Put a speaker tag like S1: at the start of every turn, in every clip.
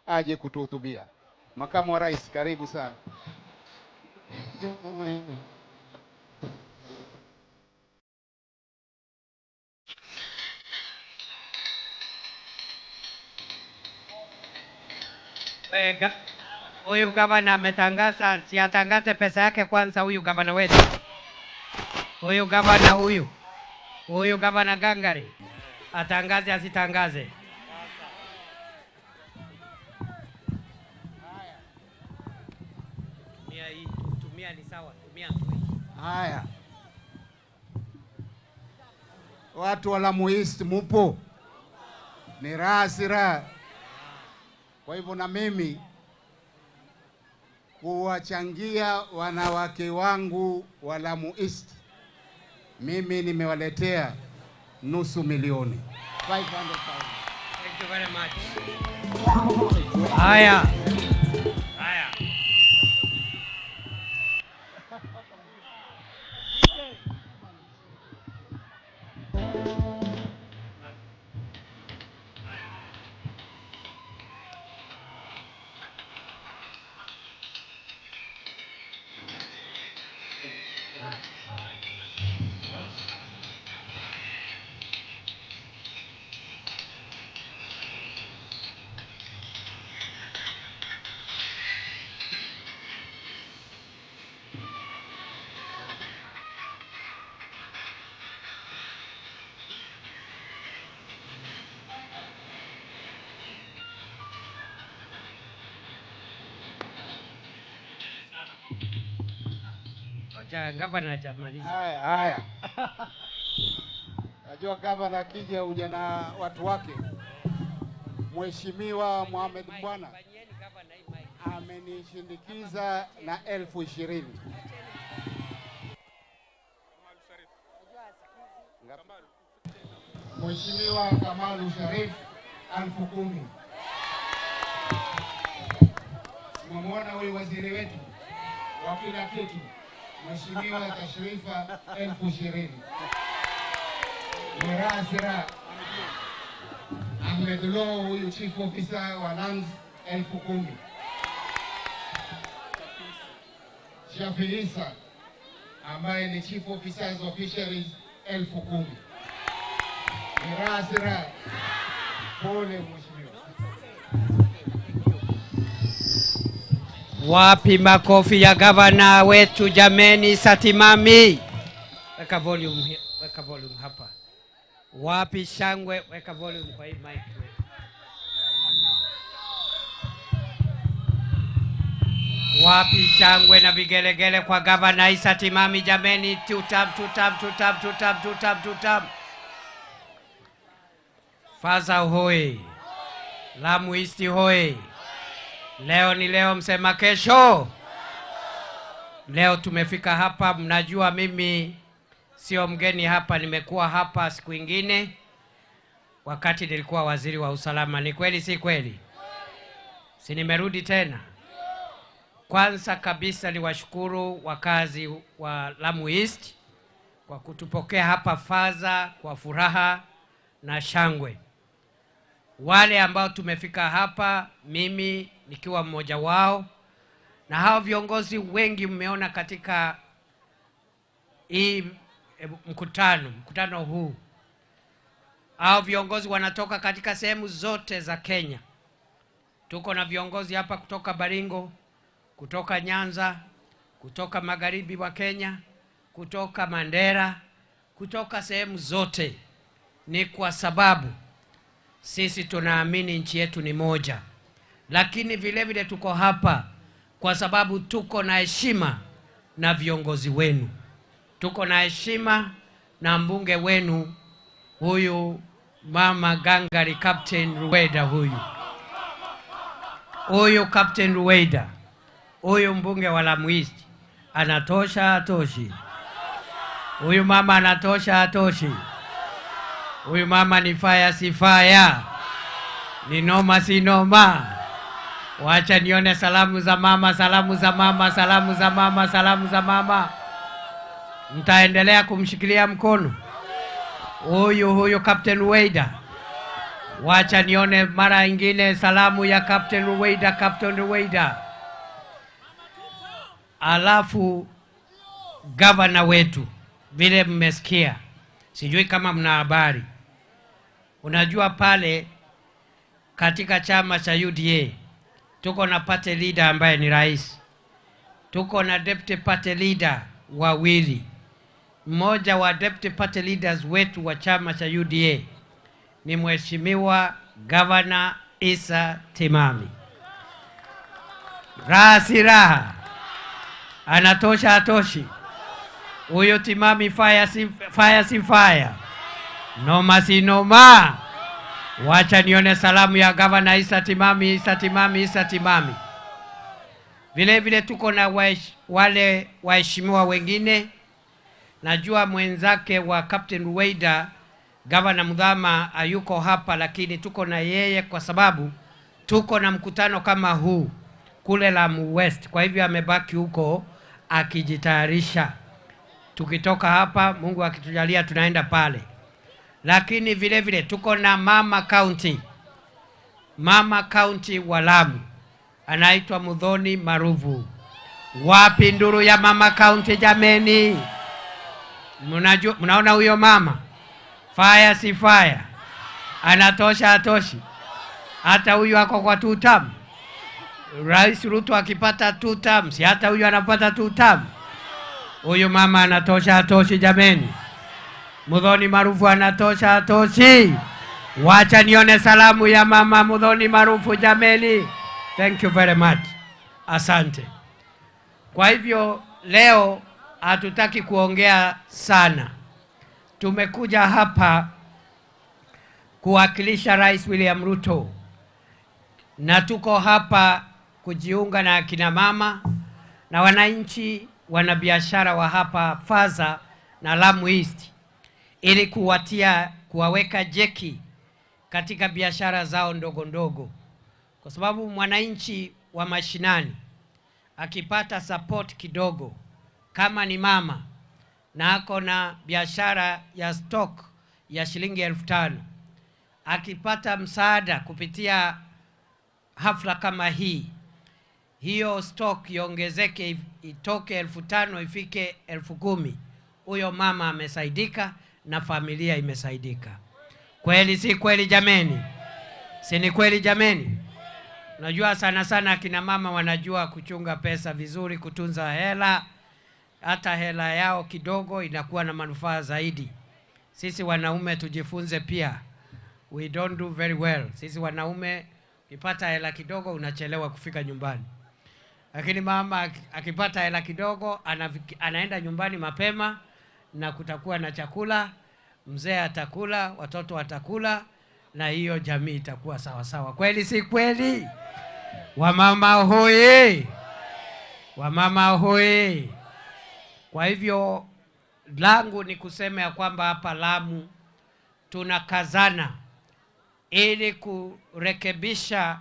S1: aje kutuhutubia. Makamu wa Rais, karibu sana.
S2: Huyu gavana ametangaza, siatangaze pesa yake kwanza huyu gavana wetu. Huyu gavana Gangari. Atangaze asitangaze. Tumia ni sawa, tumia.
S1: Haya. Watu wa Lamu East mupo? Ni raha si raha. Kwa hivyo na mimi kuwachangia wanawake wangu wa Lamu East, mimi nimewaletea nusu milioni. 500,000.
S2: Thank you very much. Haya. Gavana jamaliza.
S1: Haya. Najua gavana akija huja na watu wake. Mheshimiwa Mohamed Mbwana amenishindikiza na 20,000. Mheshimiwa Kamalu Sharif 10,000. Mwamuona huyu waziri wetu wa kila kitu, Mheshimiwa Tashrifa 20,000. Mirasira Ahmed Lo, huyu chief officer wa Lands 10,000. Shafi Isa ambaye ni chief officers of fisheries 10,000. Mirasira. Pole mheshimiwa.
S2: Wapi makofi ya gavana wetu jameni Satimami? Weka volume hapa. Wapi shangwe? Weka volume kwa hii mic. Wapi shangwe na vigelegele kwa gavana Satimami jameni? Tutam. Faza hoi. Lamu East hoi. Leo ni leo, msema kesho. Leo tumefika hapa, mnajua mimi sio mgeni hapa, nimekuwa hapa siku ingine wakati nilikuwa waziri wa usalama. Ni kweli si kweli? Si nimerudi tena. Kwanza kabisa niwashukuru wakazi wa Lamu East kwa kutupokea hapa Faza kwa furaha na shangwe. Wale ambao tumefika hapa, mimi nikiwa mmoja wao, na hao viongozi wengi mmeona katika hii mkutano huu. Hao viongozi wanatoka katika sehemu zote za Kenya. Tuko na viongozi hapa kutoka Baringo, kutoka Nyanza, kutoka magharibi wa Kenya, kutoka Mandera, kutoka sehemu zote. Ni kwa sababu sisi tunaamini nchi yetu ni moja. Lakini vile vile tuko hapa kwa sababu tuko na heshima na viongozi wenu. Tuko na heshima na mbunge wenu huyu Mama Gangari, Captain Rueda huyu. Huyu Captain Rueda, huyu mbunge wa Lamu East, anatosha atoshi? Huyu mama anatosha atoshi? Huyu mama ni fire si fire? Ni noma si noma? Wacha nione salamu za mama. Mtaendelea kumshikilia mkono huyu Captain Rueda. Wacha nione mara ingine salamu ya Captain Ruweida, Captain Ruweida. Alafu gavana wetu, vile mmesikia, sijui kama mna habari. Unajua pale katika chama cha UDA tuko na party leader ambaye ni rais. Tuko na deputy party leader wawili. Mmoja wa deputy party leaders wetu wa chama cha UDA ni Mheshimiwa Governor Issa Timami. Raha anatosha atoshi. Huyo Timami fire si fire. Noma si noma. Wacha nione salamu ya Governor Issa Timami, Issa Timami, Issa Timami. Vile vile tuko na wale waheshimiwa wengine. Najua mwenzake wa Captain Ruweida, Governor Muthama hayuko hapa, lakini tuko na yeye kwa sababu tuko na mkutano kama huu kule Lamu West. Kwa hivyo amebaki huko akijitayarisha. Tukitoka hapa, Mungu akitujalia, tunaenda pale. Lakini vile vile tuko na Mama County wa Lamu. Anaitwa Muthoni Maruvu. Wapi nduru ya Mama County jameni? Mnaona huyo mama? Fire si fire. Anatosha atoshi. Hata huyu ako kwa 2 term. Rais Ruto akipata 2 term, si hata huyu anapata 2 term. Huyu mama anatosha atoshi jameni. Muthoni Maruvu anatosha atoshi. Wacha nione salamu ya Mama Muthoni Maruvu jameni. Thank you very much. Asante. Kwa hivyo leo hatutaki kuongea sana. Tumekuja hapa kuwakilisha Rais William Ruto. Na tuko hapa kujiunga na akina mama na wananchi, wanabiashara wa hapa Faza na Lamu East, ili kuwaweka jeki katika biashara zao ndogo ndogo. Kwa sababu mwananchi wa mashinani akipata support kidogo, kama ni mama na ako na biashara ya stock ya shilingi 5,000, akipata msaada kupitia hafla kama hii, hiyo stock iongezeke, itoke 5,000 ifike 10,000, huyo mama amesaidika na familia imesaidika. Kweli si kweli jameni? Si ni kweli jameni? Unajua sana akina mama wanajua kuchunga pesa vizuri, kutunza hela. Hata hela yao kidogo inakuwa na manufaa zaidi. Sisi wanaume tujifunze pia. We don't do very well. Sisi wanaume ukipata hela kidogo unachelewa kufika nyumbani. Lakini mama akipata hela kidogo anaenda nyumbani mapema, na kutakuwa na chakula, mzee atakula, watoto watakula, na hiyo jamii itakuwa sawa sawa. Kweli si kweli? Wamama hoye! Wamama hoye! Kwa hivyo langu ni kusema ya kwamba hapa Lamu tunakazana ili kurekebisha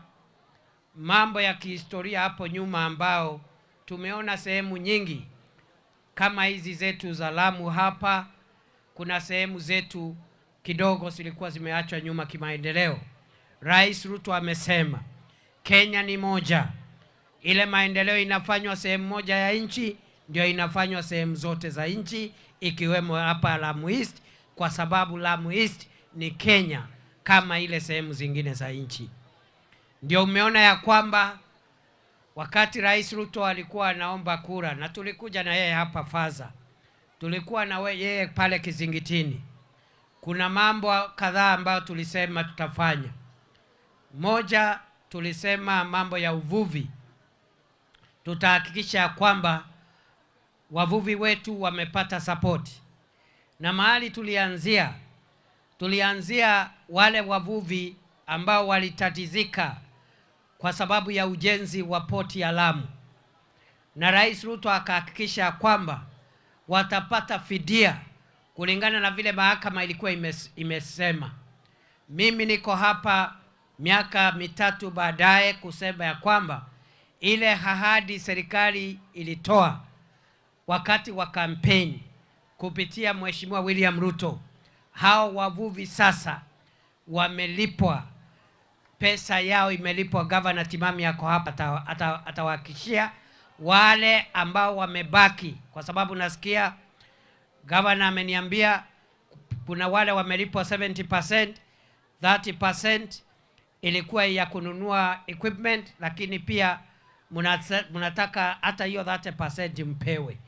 S2: mambo ya kihistoria hapo nyuma, ambao tumeona sehemu nyingi kama hizi zetu za Lamu hapa. Kuna sehemu zetu kidogo zilikuwa zimeachwa nyuma kimaendeleo. Rais Ruto amesema Kenya ni moja. Ile maendeleo inafanywa sehemu moja ya nchi ndio inafanywa sehemu zote za nchi, ikiwemo hapa Lamu East, kwa sababu Lamu East ni Kenya kama ile sehemu zingine za nchi. Ndio umeona ya kwamba wakati Rais Ruto alikuwa anaomba kura, na tulikuja na yeye hapa Faza, tulikuwa na yeye pale Kizingitini, kuna mambo kadhaa ambayo tulisema tutafanya. Moja, tulisema mambo ya uvuvi. Tutahakikisha kwamba wavuvi wetu wamepata support. Na mahali tulianzia wale wavuvi ambao walitatizika kwa sababu ya ujenzi wa poti ya Lamu. Na Rais Ruto akahakikisha kwamba watapata fidia kulingana na vile mahakama ilikuwa imesema. Mimi niko hapa miaka 3 baadaye kusema ya kwamba ile ahadi serikali ilitoa wakati wa kampeni kupitia Mheshimiwa William Ruto, hao wavuvi sasa wamelipwa, pesa yao imelipwa. Governor Timami yako hapa atawahakikishia wale ambao wamebaki, kwa sababu nasikia governor ameniambia kuna wale wamelipwa 70%, 30% ilikuwa ya kununua equipment, lakini pia mnataka hata hiyo 30% mpewe.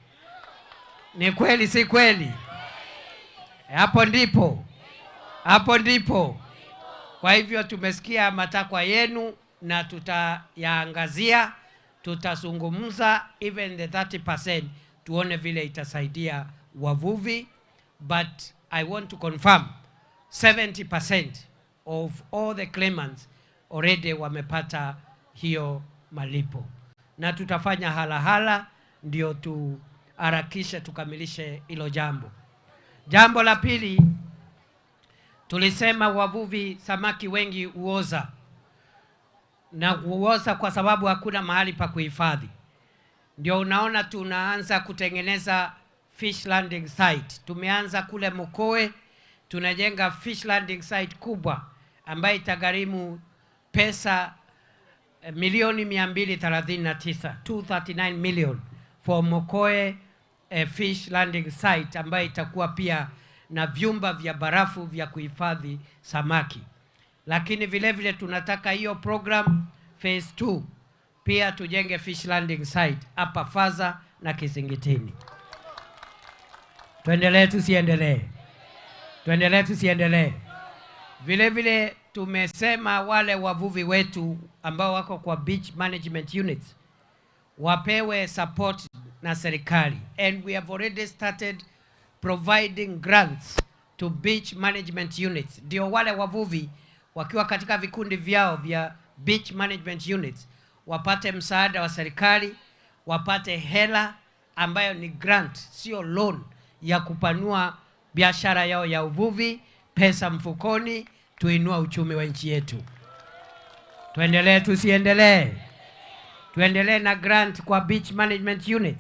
S2: Ni kweli si kweli? Hapo ndipo. Kwa hivyo tumesikia matakwa yenu na tutayaangazia, tutazungumza even the 30%, tuone vile itasaidia wavuvi. But I want to confirm 70% of all the claimants already wamepata hiyo malipo, na tutafanya hala ndio tuharakishe tukamilishe hilo jambo. Jambo la pili, tulisema wavuvi samaki wengi uoza, na uoza kwa sababu hakuna mahali pa kuhifadhi. Ndio unaona tunaanza kutengeneza fish landing site. Tumeanza kule Mokoe, tunajenga fish landing site kubwa ambayo itagharimu pesa milioni 239, 239 million for Mokoe fish landing site, ambayo itakuwa pia na vyumba vya barafu vya kuhifadhi samaki. Lakini vile vile tunataka hiyo program phase 2 pia tujenge fish landing site hapa Faza na Kizingitini. Tuendelee tusiendelee? Vile vile tumesema wale wavuvi wetu ambao wako kwa beach management units wapewe support na serikali, and we have already started providing grants to beach management units. Ndio wale wavuvi wakiwa katika vikundi vyao vya beach management units wapate msaada wa serikali, wapate hela ambayo ni grant, sio loan, ya kupanua biashara yao ya uvuvi, pesa mfukoni, tuinua uchumi wa nchi yetu. Tuendelee tusiendelee? Tuendelee na grant kwa beach management unit.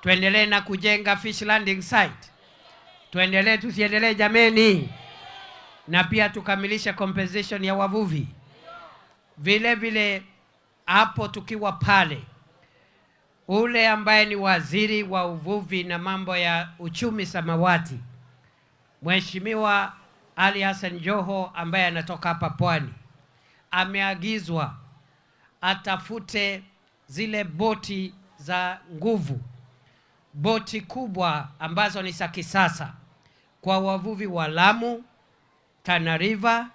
S2: Tuendelee na kujenga fish landing site. Tuendelee tusiendelee jameni? Na pia tukamilisha compensation ya wavuvi. Vile vile hapo tukiwa pale, ule ambaye ni waziri wa uvuvi na mambo ya uchumi samawati, Mheshimiwa Ali Hassan Joho, ambaye anatoka hapa Pwani, ameagizwa atafute zile boti za nguvu, boti kubwa ambazo ni za kisasa kwa wavuvi wa Lamu, Tana River,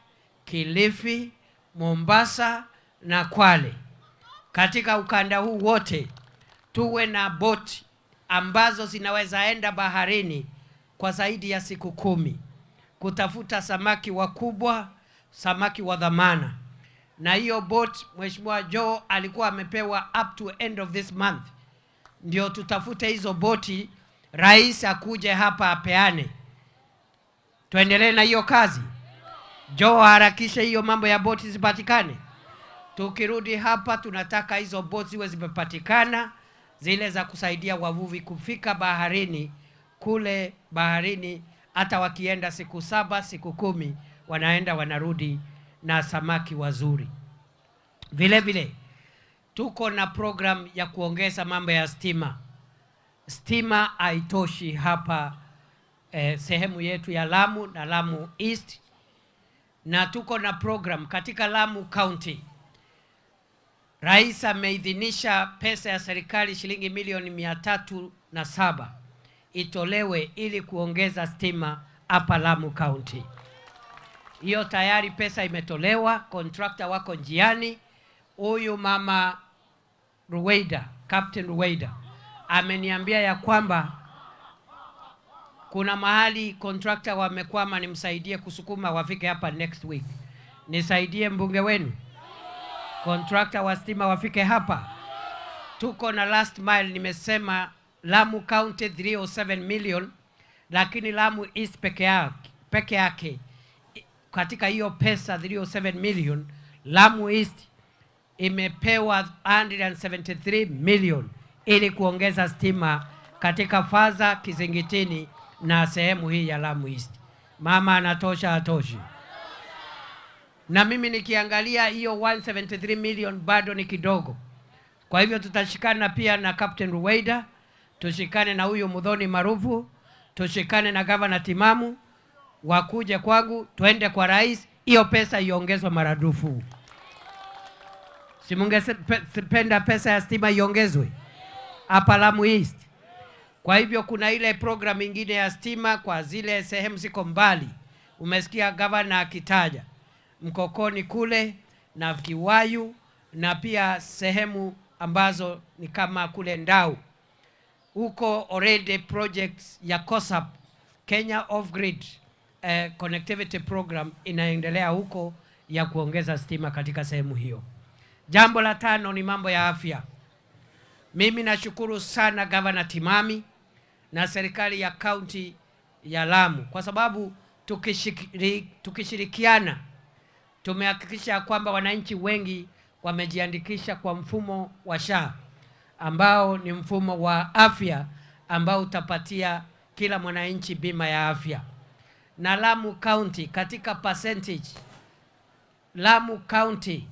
S2: Kilifi, Mombasa na Kwale. Katika ukanda huu wote tuwe na boti ambazo zinaweza enda baharini kwa zaidi ya siku 10 kutafuta samaki wakubwa, samaki wa dhamana. Na hiyo boat Mheshimiwa Joe alikuwa amepewa up to end of this month. Ndio tutafute hizo boti, rais akuje hapa apeane. Tuendelee na hiyo kazi. Joe harakishe hiyo mambo ya boti zipatikane. Tukirudi hapa tunataka hizo boti ziwe zimepatikana, zile za kusaidia wavuvi kufika baharini, kule baharini hata wakienda siku 7, siku 10 wanaenda wanarudi na samaki wazuri. Vile vile tuko na program ya kuongeza mambo ya stima. Stima haitoshi hapa sehemu yetu ya Lamu na Lamu East, na tuko na program katika Lamu County. Rais ameidhinisha pesa ya serikali shilingi milioni 307 itolewe ili kuongeza stima hapa Lamu County. Hiyo tayari pesa imetolewa, contractor wako njiani. Huyu mama Ruweida, Captain Ruweida, ameniambia ya kwamba kuna mahali contractor wamekwama, nimsaidie kusukuma wafike hapa next week. Nisaidie mbunge wenu, contractor wa stima wafike hapa. Tuko na last mile, nimesema Lamu County 307 million, lakini Lamu East peke yake katika hiyo pesa 307 million, Lamu East imepewa 173 million ili kuongeza stima katika Faza, Kizingitini na sehemu hii ya Lamu East. Mama anatosha atoshi? Na mimi nikiangalia hiyo 173 million bado ni kidogo. Kwa hivyo tutashikana pia na Captain Ruwaida, tushikane na huyu Muthoni Marufu, tushikane na Governor Timamu, wakuje kwangu, tuende kwa rais, hiyo pesa iongezwe maradufu. Si mungependa pesa ya stima iongezwe hapa Lamu East? Kwa hivyo kuna ile program ingine ya stima kwa zile sehemu ziko mbali. Umesikia governor akitaja Mkokoni kule na Kiwayu, na pia sehemu ambazo ni kama kule Ndau. Huko already projects ya COSAP, Kenya Off Grid Connectivity Program, inaendelea huko ya kuongeza stima katika sehemu hiyo. Jambo la 5 ni mambo ya afya. Mimi nashukuru sana Governor Timami na serikali ya kaunti ya Lamu, kwa sababu tukishirikiana tumehakikisha kwamba wananchi wengi wamejiandikisha kwa mfumo wa SHA, ambao ni mfumo wa afya ambao utapatia kila mwananchi bima ya afya. Na Lamu County katika percentage, Lamu County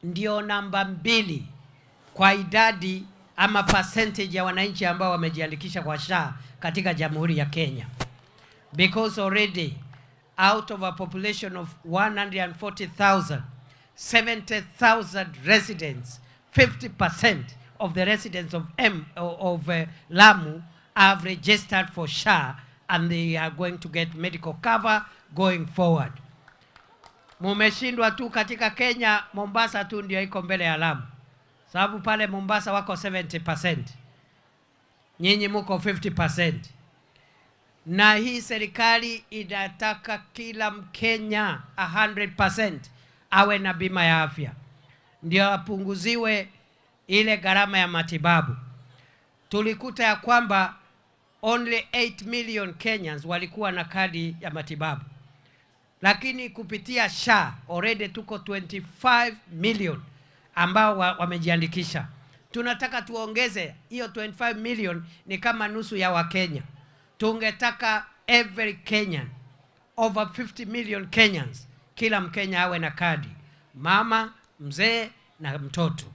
S2: ndio namba 2 kwa idadi ama percentage ya wananchi ambao wamejiandikisha kwa SHA katika Jamhuri ya Kenya. Because already out of a population of 140,000, 70,000 residents, 50% of the residents of Lamu have registered for SHA, and they are going to get medical cover going forward. Mumeshindwa tu katika Kenya, Mombasa tu ndio iko mbele ya Lamu, sababu pale Mombasa wako 70%, nyinyi muko 50%. Na hii serikali inataka kila Mkenya 100% awe na bima ya afya, ndio apunguziwe ile gharama ya matibabu. Tulikuta ya kwamba only 8 million Kenyans walikuwa na kadi ya matibabu, lakini kupitia SHA already tuko 25 million ambao wamejiandikisha. Tunataka tuongeze hiyo 25 million, ni kama nusu ya Wakenya. Tungetaka every Kenyan, over 50 million Kenyans, kila Mkenya awe na kadi, mama, mzee na mtoto.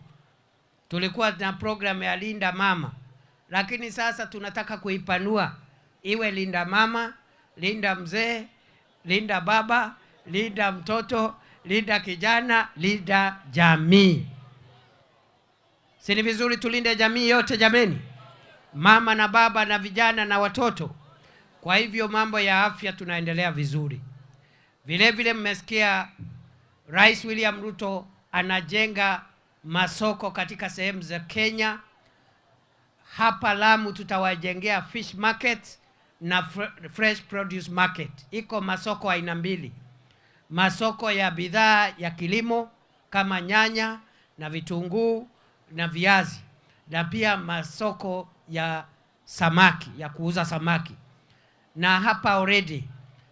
S2: Tulikuwa na program ya Linda Mama, lakini sasa tunataka kuipanua iwe Linda Mama, Linda mzee, Linda baba, Linda mtoto, Linda kijana, Linda jamii. Si ni vizuri tulinde jamii yote jameni? Mama na baba na vijana na watoto. Kwa hivyo mambo ya afya tunaendelea vizuri. Vile vile mmesikia Rais William Ruto anajenga masoko katika sehemu za Kenya. Hapa Lamu tutawajengea fish market na fresh produce market. Iko masoko aina 2. Masoko ya bidhaa ya kilimo kama nyanya na vitunguu na viazi, na pia masoko ya samaki, ya kuuza samaki. Na hapa already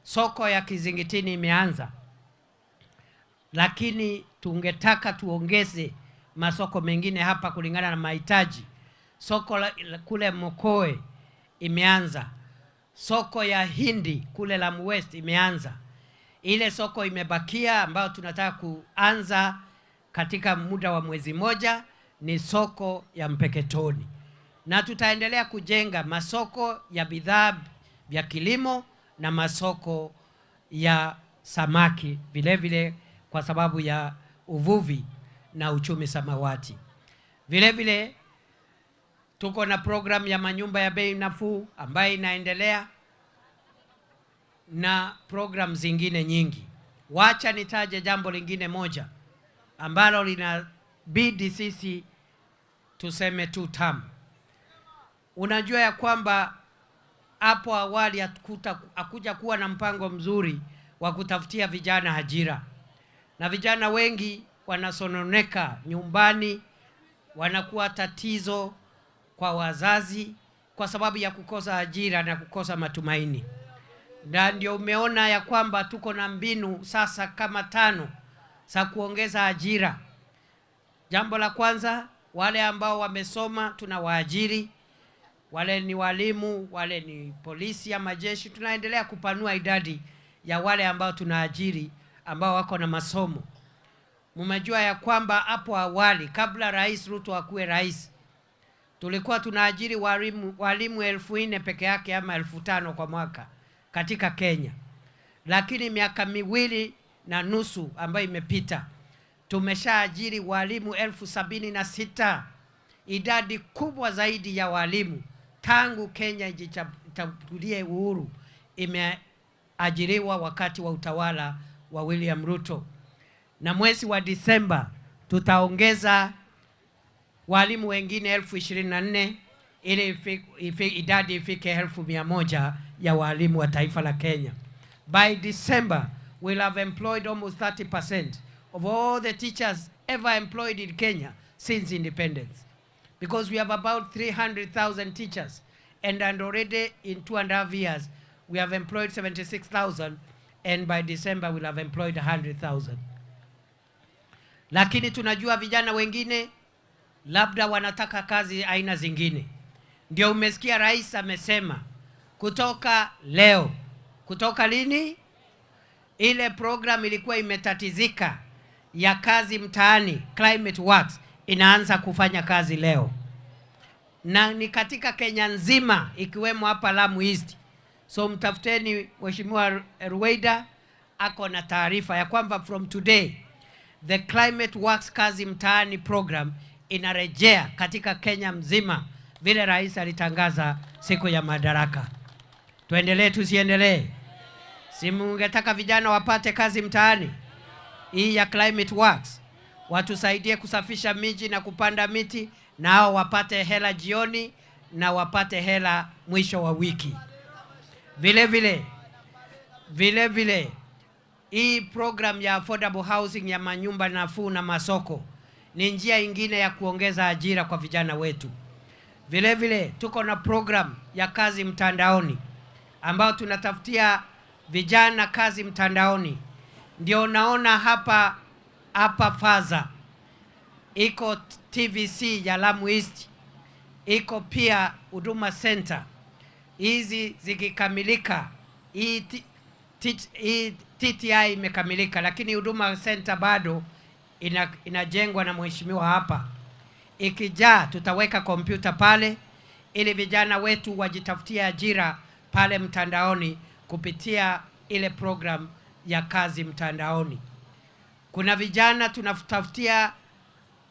S2: soko ya Kizingitini imeanza, lakini tungetaka tuongeze masoko mengine hapa kulingana na mahitaji. Soko kule Mokoe imeanza, soko ya Hindi kule Lamu West imeanza. Ile soko imebakia ambayo tunataka kuanza katika muda wa mwezi moja ni soko ya Mpeketoni. Na tutaendelea kujenga masoko ya bidhaa vya kilimo na masoko ya samaki vile vile, kwa sababu ya uvuvi na uchumi samawati. Vile vile tuko na program ya manyumba ya bei nafuu ambayo inaendelea, na program zingine nyingi. Wacha nitaje jambo lingine moja ambalo linabidi sisi tuseme tu tamu. Unajua ya kwamba hapo awali hakuja kuwa na mpango mzuri wa kutafutia vijana ajira, na vijana wengi wanasononeka nyumbani, wanakuwa tatizo kwa wazazi kwa sababu ya kukosa ajira na kukosa matumaini. Na ndio umeona ya kwamba tuko na mbinu sasa kama 5 za kuongeza ajira. Jambo la kwanza, wale ambao wamesoma tunawaajiri, wale ni walimu, wale ni polisi ya majeshi. Tunaendelea kupanua idadi ya wale ambao tunaajiri ambao wako na masomo. Mmejua ya kwamba hapo awali kabla Rais Ruto akuwe rais, tulikuwa tunaajiri walimu 4,000 peke yake ama 5,000 kwa mwaka katika Kenya. Lakini miaka 2.5 ambayo imepita, tumeshaajiri walimu 76,000, idadi kubwa zaidi ya walimu tangu Kenya ijichagulie uhuru imeajiriwa wakati wa utawala wa William Ruto. Na mwezi wa Disemba tutaongeza walimu wengine 24,000 ili idadi ifike 100,000 ya walimu wa taifa la Kenya. By December, we'll have employed almost 30% of all the teachers ever employed in Kenya since independence. Because we have about 300,000 teachers, and already in 2.5 years, we have employed 76,000, and by December we'll have employed 100,000. Lakini tunajua vijana wengine labda wanataka kazi aina zingine. Ndio umesikia rais amesema kutoka leo, kutoka lini ile program ilikuwa imetatizika ya kazi mtaani, Climate Works, inaanza kufanya kazi leo. Na ni katika Kenya nzima ikiwemo hapa Lamu East. So mtafuteni Mheshimiwa Ruweida, ako na taarifa ya kwamba from today the Climate Works kazi mtaani program inarejea katika Kenya mzima vile rais alitangaza siku ya madaraka. Tuendelee tusiendelee? Si mungetaka vijana wapate kazi mtaani hii ya Climate Works, watusaidie kusafisha miji na kupanda miti, na hao wapate hela jioni na wapate hela mwisho wa wiki. Vile vile hii program ya affordable housing ya manyumba nafuu na masoko ni njia ingine ya kuongeza ajira kwa vijana wetu. Vile vile tuko na program ya kazi mtandaoni ambao tunatafutia vijana kazi mtandaoni. Ndio naona hapa Faza iko TVC ya Lamu East, iko pia Huduma Center. Hizi zikikamilika, hii TTI imekamilika, lakini Huduma Center bado inajengwa na mheshimiwa hapa. Ikijaa tutaweka kompyuta pale ili vijana wetu wajitafutia ajira pale mtandaoni kupitia ile program ya kazi mtandaoni. Kuna vijana tunatafutia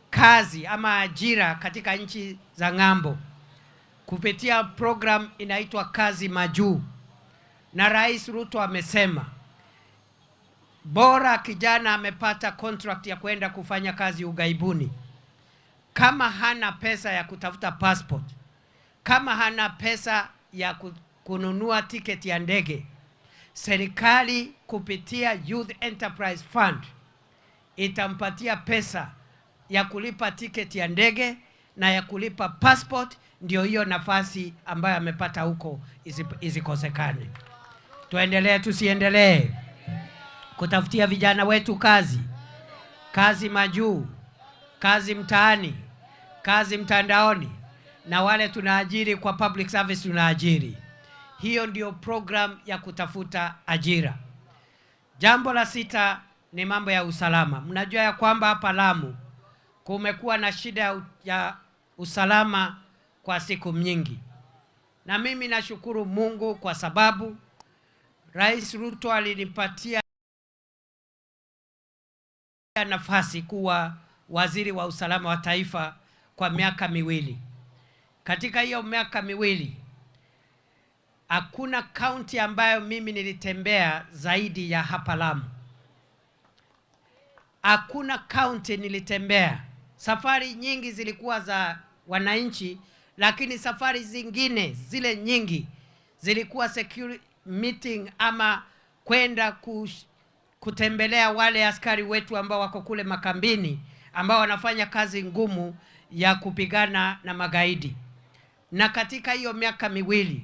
S2: kazi ama ajira katika nchi za ng'ambo kupitia program inaitwa Kazi Majuu. Na Rais Ruto amesema bora kijana amepata contract ya kwenda kufanya kazi ugaibuni, kama hana pesa ya kutafuta passport, kama hana pesa ya kununua tiketi ya ndege, serikali kupitia Youth Enterprise Fund itampatia pesa ya kulipa tiketi ya ndege na ya kulipa passport. Ndio hiyo nafasi ambayo amepata huko izikosekane. Tuendelee tusiendelee kutafutia vijana wetu kazi? Kazi Majuu, kazi mtaani, kazi mtandaoni, na wale tunaajiri kwa public service tunaajiri. Hiyo ndio program ya kutafuta ajira. Jambo la 6 ni mambo ya usalama. Mnajua ya kwamba hapa Lamu kumekuwa na shida ya usalama kwa siku nyingi. Na mimi nashukuru Mungu kwa sababu Rais Ruto alinipatia nafasi kuwa waziri wa usalama wa taifa kwa miaka 2. Katika hiyo miaka 2 hakuna kaunti ambayo mimi nilitembea zaidi ya hapa Lamu. Hakuna kaunti nilitembea. Safari nyingi zilikuwa za wananchi, lakini safari zingine zile nyingi zilikuwa security meeting ama kwenda kutembelea wale askari wetu ambao wako kule makambini ambao wanafanya kazi ngumu ya kupigana na magaidi. Na katika hiyo miaka 2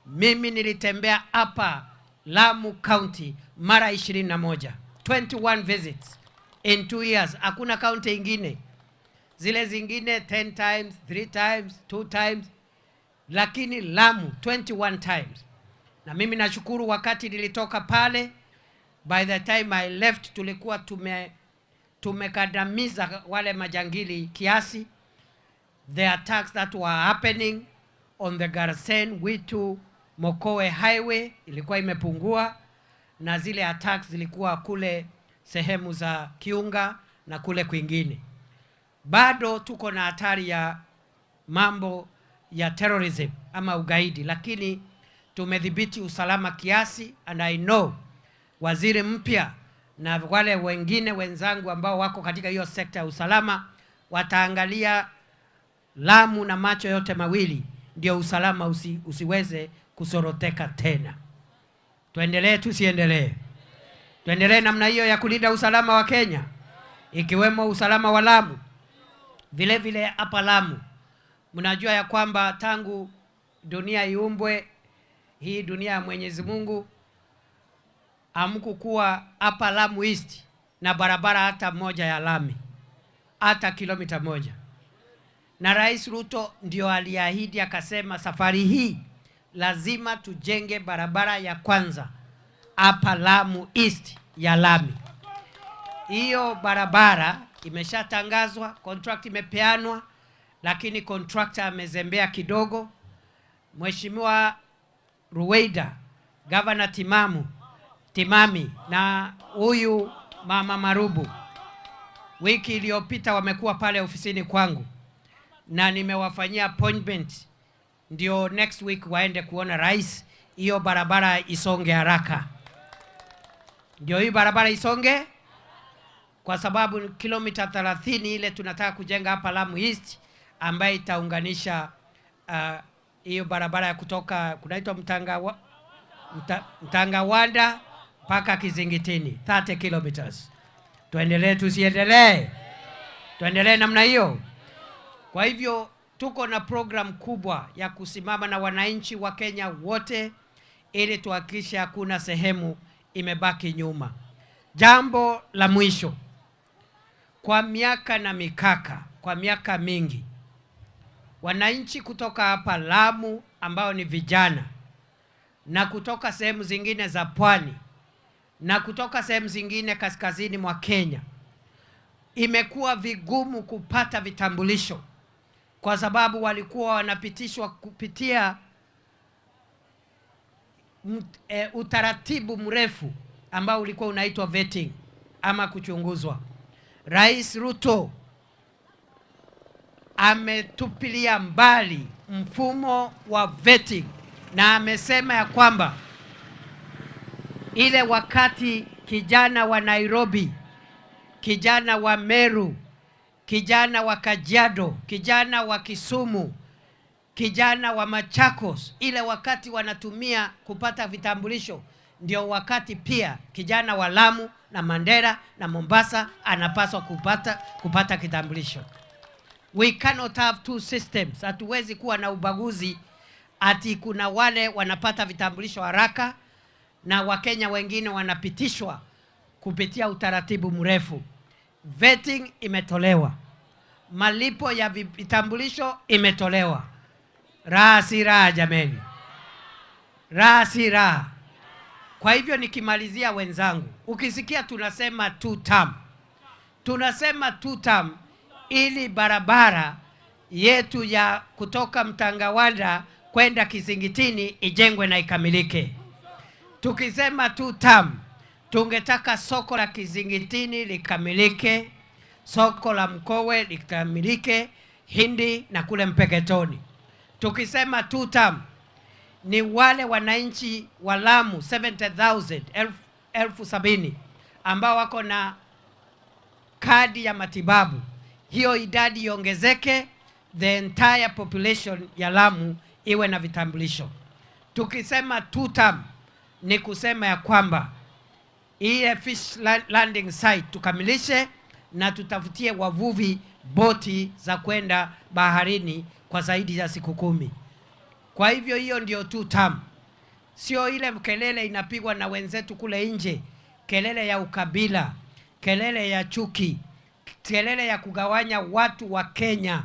S2: mimi nilitembea hapa Lamu County mara 21, 21 visits in 2 years. Hakuna county ingine. Zile zingine 10 times, 3 times, 2 times, lakini Lamu 21 times. Na mimi nashukuru wakati nilitoka pale, By the time I left tulikuwa tumekandamiza wale majangili kiasi. The attacks that were happening on the Garsen Witu Mokowe highway ilikuwa imepungua, na zile attacks zilikuwa kule sehemu za Kiunga na kule kwingine. Bado tuko na hatari ya mambo ya terrorism ama ugaidi, lakini tumedhibiti usalama kiasi, and I know waziri mpya na wale wengine wenzangu ambao wako katika hiyo sekta ya usalama wataangalia Lamu na macho yote mawili, ndio usalama usiweze kusoroteka tena. Tuendelee tusiendelee? Tuendelee namna hiyo ya kulinda usalama wa Kenya, ikiwemo usalama wa Lamu. Vile vile hapa Lamu, mnajua ya kwamba tangu dunia iumbwe, hii dunia ya Mwenyezi Mungu, hamkukuwa hapa Lamu East na barabara hata moja ya lami, hata kilomita moja. Na Rais Ruto ndio aliahidi akasema safari hii lazima tujenge barabara ya kwanza hapa Lamu East ya lami. Hiyo barabara imeshatangazwa, contract imepeanwa, lakini contractor amezembea kidogo. Mheshimiwa Ruweida, Governor Timami na huyu Mama Marubu wiki iliyopita wamekuwa pale ofisini kwangu na nimewafanyia appointment, ndio next week waende kuona rais, hiyo barabara isonge haraka. Ndio hii barabara isonge, kwa sababu kilomita 30 ile tunataka kujenga hapa Lamu East, ambaye itaunganisha hiyo barabara ya kutoka kunaitwa Mtangawanda mpaka Kizingitini, 30 kilometers. Tuendelee tusiendelee? Tuendelee namna hiyo. Kwa hivyo tuko na program kubwa ya kusimama na wananchi wa Kenya wote ili tuhakikishe hakuna sehemu imebaki nyuma. Jambo la mwisho, kwa miaka na mikaka, kwa miaka mingi, wananchi kutoka hapa Lamu ambao ni vijana na kutoka sehemu zingine za pwani na kutoka sehemu zingine kaskazini mwa Kenya, imekuwa vigumu kupata vitambulisho kwa sababu walikuwa wanapitishwa kupitia utaratibu mrefu ambao ulikuwa unaitwa vetting ama kuchunguzwa. Rais Ruto ametupilia mbali mfumo wa vetting na amesema ya kwamba ile wakati kijana wa Nairobi, kijana wa Meru, kijana wa Kajiado, kijana wa Kisumu, kijana wa Machakos, ile wakati wanatumia kupata vitambulisho, ndio wakati pia kijana wa Lamu na Mandera na Mombasa anapaswa kupata kitambulisho. We cannot have two systems. Hatuwezi kuwa na ubaguzi ati kuna wale wanapata vitambulisho haraka na Wakenya wengine wanapitishwa kupitia utaratibu mrefu. Vetting imetolewa, malipo ya vitambulisho imetolewa. Raha si raha jameni, raha si raha. Kwa hivyo nikimalizia wenzangu, ukisikia tunasema two term, tunasema two term ili barabara yetu ya kutoka Mtangawanda kwenda Kizingitini ijengwe na ikamilike. Tukisema two term, tungetaka soko la Kizingitini likamilike, soko la Mkowe likamilike, Hindi na kule Mpeketoni. Tukisema two term, ni wale wananchi wa Lamu 70,000 70,000 ambao wako na kadi ya matibabu, hiyo idadi iongezeke, the entire population ya Lamu iwe na vitambulisho. Tukisema two term, ni kusema ya kwamba ile fish landing site tukamilishe na tutafutie wavuvi boti za kwenda baharini kwa zaidi ya siku 10. Kwa hivyo hiyo ndio two term. Sio ile kelele inapigwa na wenzetu kule nje, kelele ya ukabila, kelele ya chuki, kelele ya kugawanya watu wa Kenya.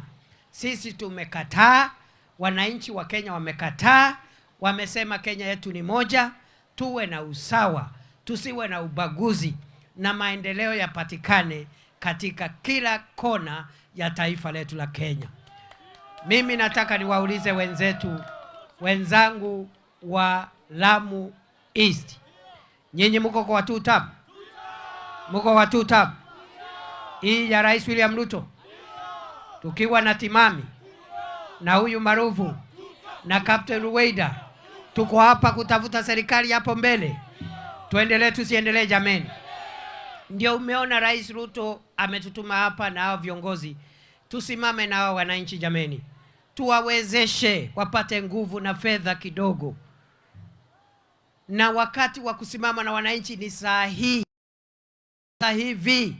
S2: Sisi tumekataa, wananchi wa Kenya wamekataa, wamesema Kenya yetu ni moja, tuwe na usawa, tusiwe na ubaguzi, na maendeleo yapatikane katika kila kona ya taifa letu la Kenya. Mimi nataka niwaulize wenzangu wa Lamu East. Nyinyi mko kwa 2 term? Mko wa 2 term? Hii ya Rais William Ruto, tukiwa na Timami na huyu Marufu na Captain Ruweida, tuko hapa kutafuta serikali hapo mbele. Tuendelee tusiendelee jameni? Ndio umeona Rais Ruto ametutuma hapa na hao viongozi. Tusimame na hao wananchi jameni. Tuwawezeshe wapate nguvu na fedha kidogo. Na wakati wa kusimama na wananchi ni saa hii. Sasa hivi.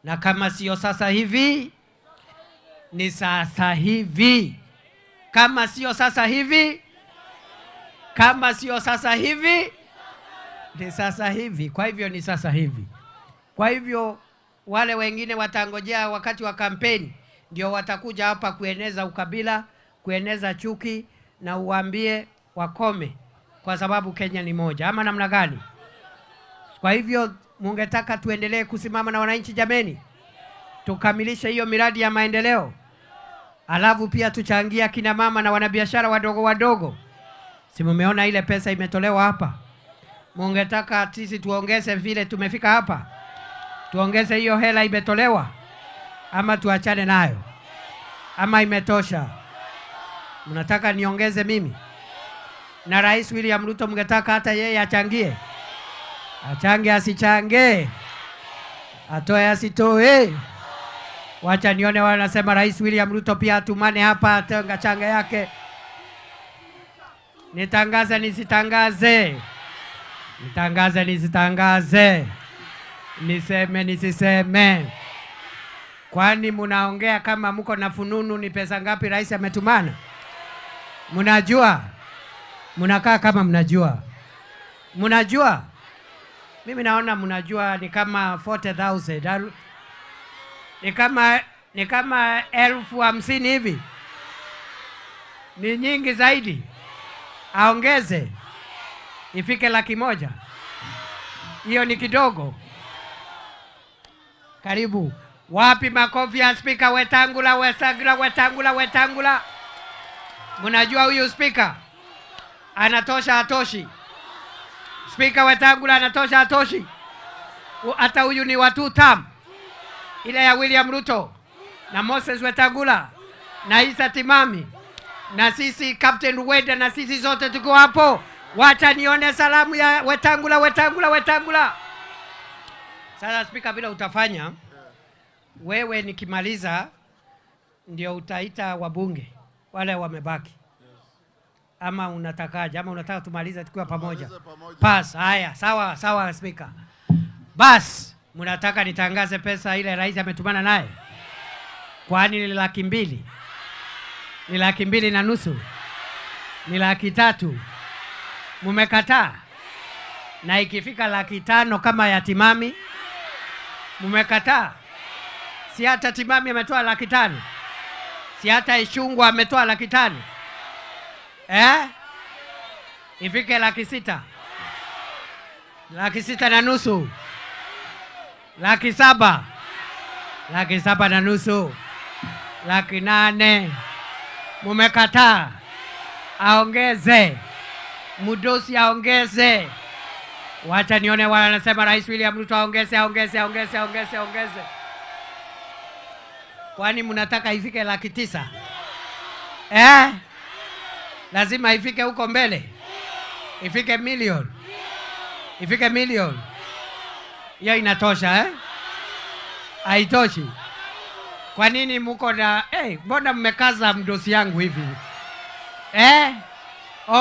S2: Na kama sio sasa hivi, ni sasa hivi. Kama sio sasa hivi, kama sio sasa hivi, ni sasa hivi. Kwa hivyo ni sasa hivi. Kwa hivyo wale wengine watangojea wakati wa kampeni, ndio watakuja hapa kueneza ukabila, kueneza chuki, na uambie wakome, kwa sababu Kenya ni moja. Ama namna gani? Kwa hivyo mungetaka tuendelee kusimama na wananchi jameni, tukamilishe hiyo miradi ya maendeleo. Alafu pia tuchangia kina mama na wanabiashara wadogo wadogo. Si mumeona ile pesa imetolewa hapa? Mungetaka sisi tuongeze vile tumefika hapa? Tuongeze hiyo hela imetolewa? Ama tuachane nayo? Ama imetosha? Mnataka niongeze mimi? Na Rais William Ruto mngetaka hata yeye achangie? Achange asichange? Atoe asitoe? Wacha nione wanasema Rais William Ruto pia atumane hapa atenga changa yake. Nitangaze nisitangaze? Nitangaze nisitangaze? Niseme nisiseme? Kwani munaongea kama mko na fununu ni pesa ngapi rais ametumana? Mnajua? Mnakaa kama mnajua? Mnajua? Mimi naona mnajua ni kama 40,000. Ni kama 50,000 hivi. Ni nyingi zaidi. Aongeze ifike 100,000. Hiyo ni kidogo. Karibu. Wapi makofi ya Speaker Wetangula, Wetangula? Mnajua huyu Speaker anatosha atoshi? Speaker Wetangula anatosha atoshi? Hata huyu ni wa 2 term. Ile ya William Ruto na Moses Wetangula na Isa Timami na sisi Captain Ruweida na sisi zote tuko hapo. Wacha nione salamu ya Wetangula. Sasa Speaker, bila utafanya wewe, nikimaliza ndio utaita wabunge wale wamebaki. Ama unatakaje? Ama unataka tumalize tukiwa pamoja? Pass. Haya, sawa Speaker. Bas, mnataka nitangaze pesa ile rais ametumana naye? Kwani ni 200,000? Ni 250,000? Ni 300,000? Mumekataa? Na ikifika 500,000 kama ya Timami, mumekataa? Si hata Timami ametoa 500,000? Si hata Ishungwa ametoa 500,000? Ifike 600,000? 600,000? 700,000? 700,000? 800,000? Mumekataa? Aongeze. Mudosi aongeze. Wacha nione wanasema Rais William Ruto aongeze. Kwani mnataka ifike 900,000? Lazima ifike huko mbele. Ifike milioni. Hiyo inatosha Haitoshi? Kwa nini mko na mbona mmekaza mdosi yangu hivi?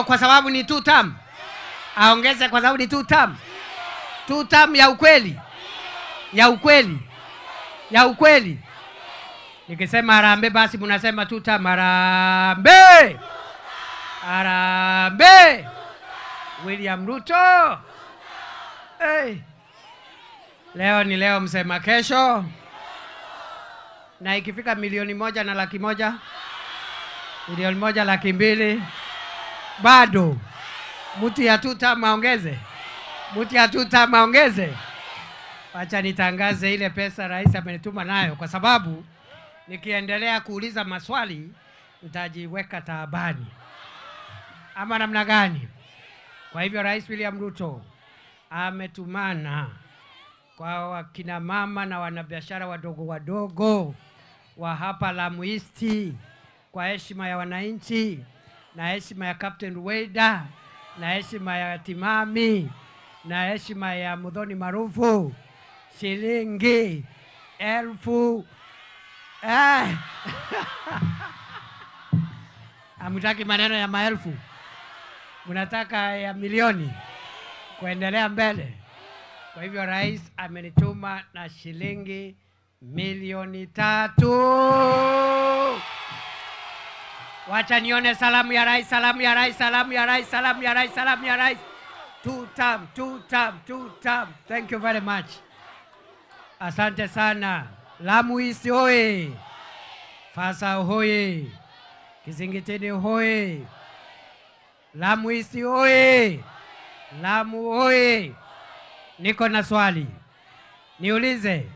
S2: Kwa sababu ni 2 term. Aongeze kwa sababu ni 2 term. 2 term ya ukweli. Nikisema harambee basi mnasema 2 term. Harambee. William Ruto. Leo ni leo, msema kesho. Na ikifika 1,100,000 na 100,000, 1,100,000 200,000, bado mtu ya 2 term aongeze. Mtu ya 2 term aongeze. Acha nitangaze ile pesa rais amenituma nayo, kwa sababu nikiendelea kuuliza maswali nitajiweka taabani. Ama namna gani? Kwa hivyo Rais William Ruto ametumana kwa wakina mama na wanabiashara wadogo wadogo wa hapa Lamu East, kwa heshima ya wananchi na heshima ya Captain Rueda na heshima ya Timami na heshima ya Muthoni Marufu, shilingi 1000. Hamtaki maneno ya maelfu, mnataka ya milioni kuendelea mbele. Kwa hivyo rais amenituma na shilingi milioni 3. Wacha nione salamu ya rais, salamu ya rais, salamu ya rais, salamu ya rais, salamu ya rais. 2 term, 2 term, 2 term. Thank you very much. Asante sana. Lamu East hoye. Fasa hoye. Kizingitini hoye. Lamu East hoye. Lamu hoye. Niko na swali. Niulize.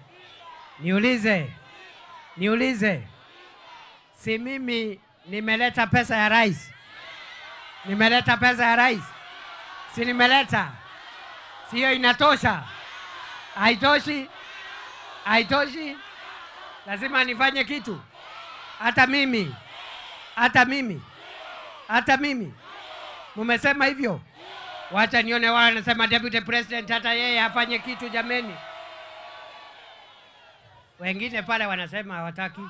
S2: Si mimi nimeleta pesa ya rais? Nimeleta pesa ya rais? Si nimeleta? Sio inatosha? Haitoshi? Haitoshi? Lazima nifanye kitu. Hata mimi. Mumesema hivyo. Wacha nione wale wanasema Deputy President hata yeye afanye kitu jameni. Wengine pale wanasema hawataki.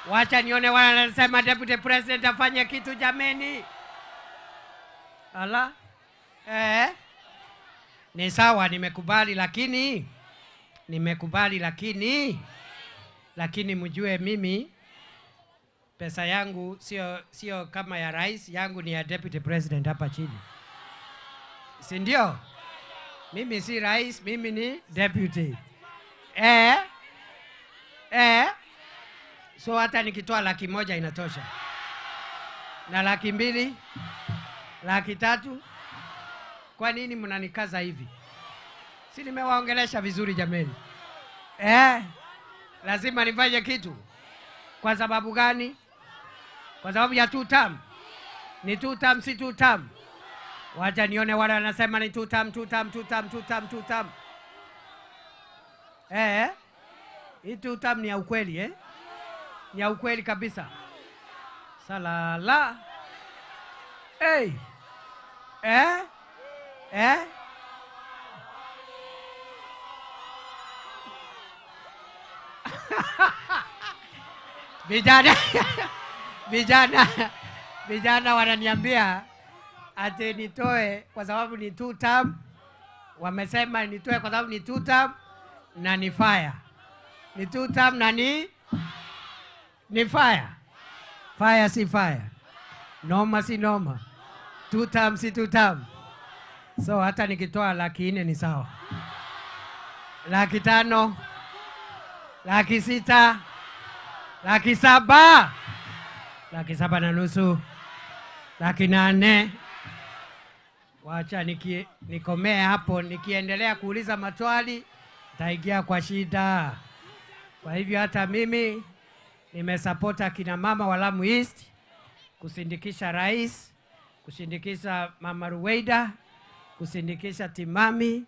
S2: Wacha nione wale wanasema Deputy President afanye kitu jameni. Ala? Ni sawa, nimekubali, lakini mjue mimi pesa yangu sio kama ya rais, yangu ni ya Deputy President hapa chini. Si ndio? Mimi si rais, mimi ni deputy. So hata nikitoa 100,000 inatosha. Na 200,000, 300,000. Kwa nini mnanikaza hivi? Si nimewaongelesha vizuri jameni? Lazima nifanye kitu. Kwa sababu gani? Kwa sababu ya 2 term. Ni 2 term, si 2 term. Wacha nione wale wanasema ni 2 term, 2 term, 2 term, 2 term, 2 term. Hii 2 term ni ya ukweli, Ni ya ukweli kabisa. Salala. Vijana wananiambia ati nitoe kwa sababu ni 2 term. Wamesema nitoe kwa sababu ni 2 term na ni fire. Ni 2 term na ni fire. Fire si fire. Noma si noma. 2 term si 2 term. So hata nikitoa 400,000 ni sawa. 500,000, 600,000, 700,000, 7,500,000, 800,000. Wacha nikomee hapo. Nikiendelea kuuliza maswali nitaingia kwa shida. Kwa hivyo hata mimi nimesapota kina mama wa Lamu East kusindikisha rais, kusindikisha Mama Rueda, kusindikisha Timami,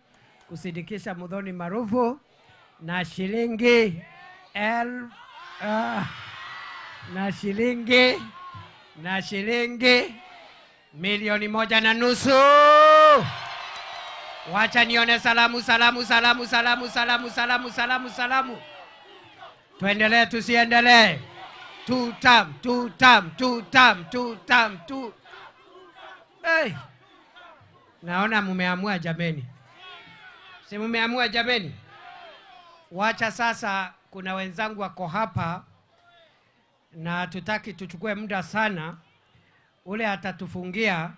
S2: kusindikisha Muthoni Marufu na shilingi milioni 1.5. Wacha nione salamu. Tuendelee tusiendelee? 2 term. Naona mumeamua jameni. Si mumeamua jameni? Wacha sasa, kuna wenzangu wako hapa na tutaki tuchukue muda sana. Ule atatufungia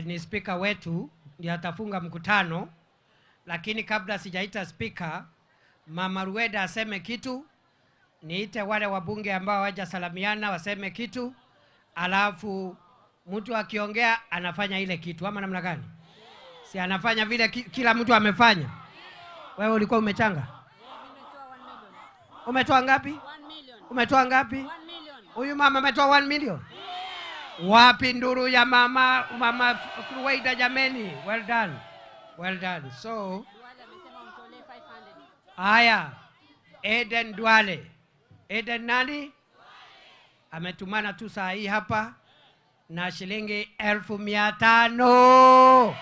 S2: ni speaker wetu, ndiye atafunga mkutano. Lakini kabla sijaita speaker, Mama Rueda aseme kitu, niite wale wabunge ambao hawajasalamiana waseme kitu, alafu mtu akiongea anafanya ile kitu, ama namna gani? Si anafanya vile kila mtu amefanya. Wewe ulikuwa umechanga? Umetoa ngapi?
S3: 1 million.
S2: Umetoa ngapi?
S3: 1 million.
S2: Huyu mama ametoa 1 million. Wapi nduru ya mama Ruwaida jameni? Well done. Well done. So
S3: Duale amesema umtolee 500.
S2: haya, Eden Duale. Eden nani? Ametumana tu saa hii hapa na shilingi 1500.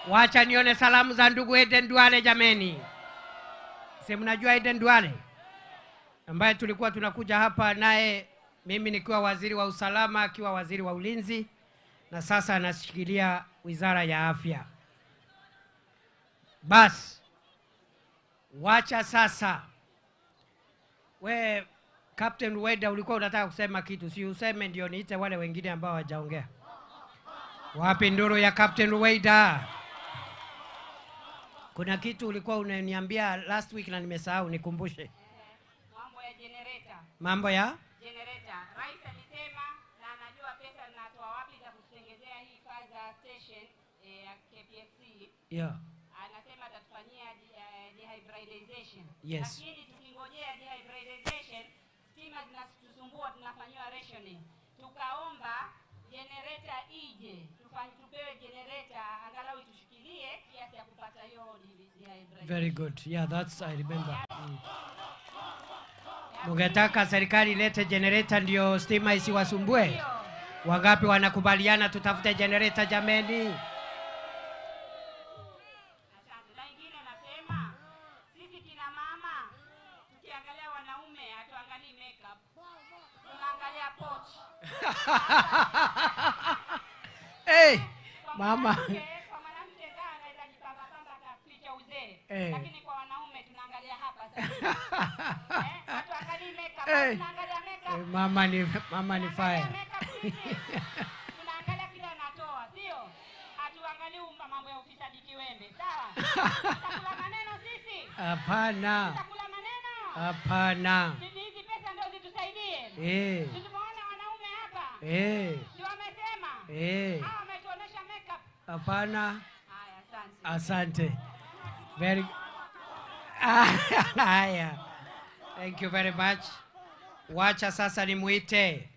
S2: Wacha nione salamu za ndugu Eden Duale jameni. Si mnajua Eden Duale ambaye tulikuwa tunakuja hapa naye, mimi nikiwa waziri wa usalama, akiwa waziri wa ulinzi, na sasa anashikilia wizara ya afya. Bas, wacha sasa. We Captain Ruwaida, ulikuwa unataka kusema kitu, si useme ndio niite wale wengine ambao hawajaongea. Wapi nduru ya Captain Ruwaida? Kuna kitu ulikuwa unaniambia last week na nimesahau, nikumbushe.
S3: Mambo ya generator.
S2: Mambo ya
S3: Generator. Rais alisema na anajua pesa zinatoa wapi za kutengezea hii further station ya KPLC.
S2: yeah.
S3: Anasema atatufanyia dehybridization.
S2: Yes.
S3: Lakini tukingojea dehybridization, stima zinatusumbua, tunafanyiwa rationing. Tukaomba generator ije, tupewe generator angalau itushikilie kiasi ya kupata hiyo dehybridization.
S2: Very good. Yeah, that's I remember. Mungetaka serikali ilete generator ndio stima isiwasumbue? Wangapi wanakubaliana tutafute generator jameni?
S3: Asante. Na ingine nasema sisi kina mama tukiangalia wanaume hatuangalii makeup. Tunaangalia pochi.
S2: Hey, mama.
S3: Kwa mwanamke ndio anaweza jipamba akaficha uzee. Lakini kwa wanaume tunaangalia hapa sasa. Hatuangalii makeup, tunaangalia makeup.
S2: Mama ni fire.
S3: Tunaangalia kile anatoa, sio? Hatuangalii mambo ya ufisadi kiwembe, sawa? Tutakula maneno sisi?
S2: Hapana.
S3: Tutakula maneno?
S2: Hapana.
S3: Hizi pesa ndio zitusaidie. Tumeona wanaume hapa. Ndio wamesema. Hawa wametuonesha makeup.
S2: Hapana.
S3: Haya, asante.
S2: Asante. Very haya. Thank you very much. Wacha sasa nimuite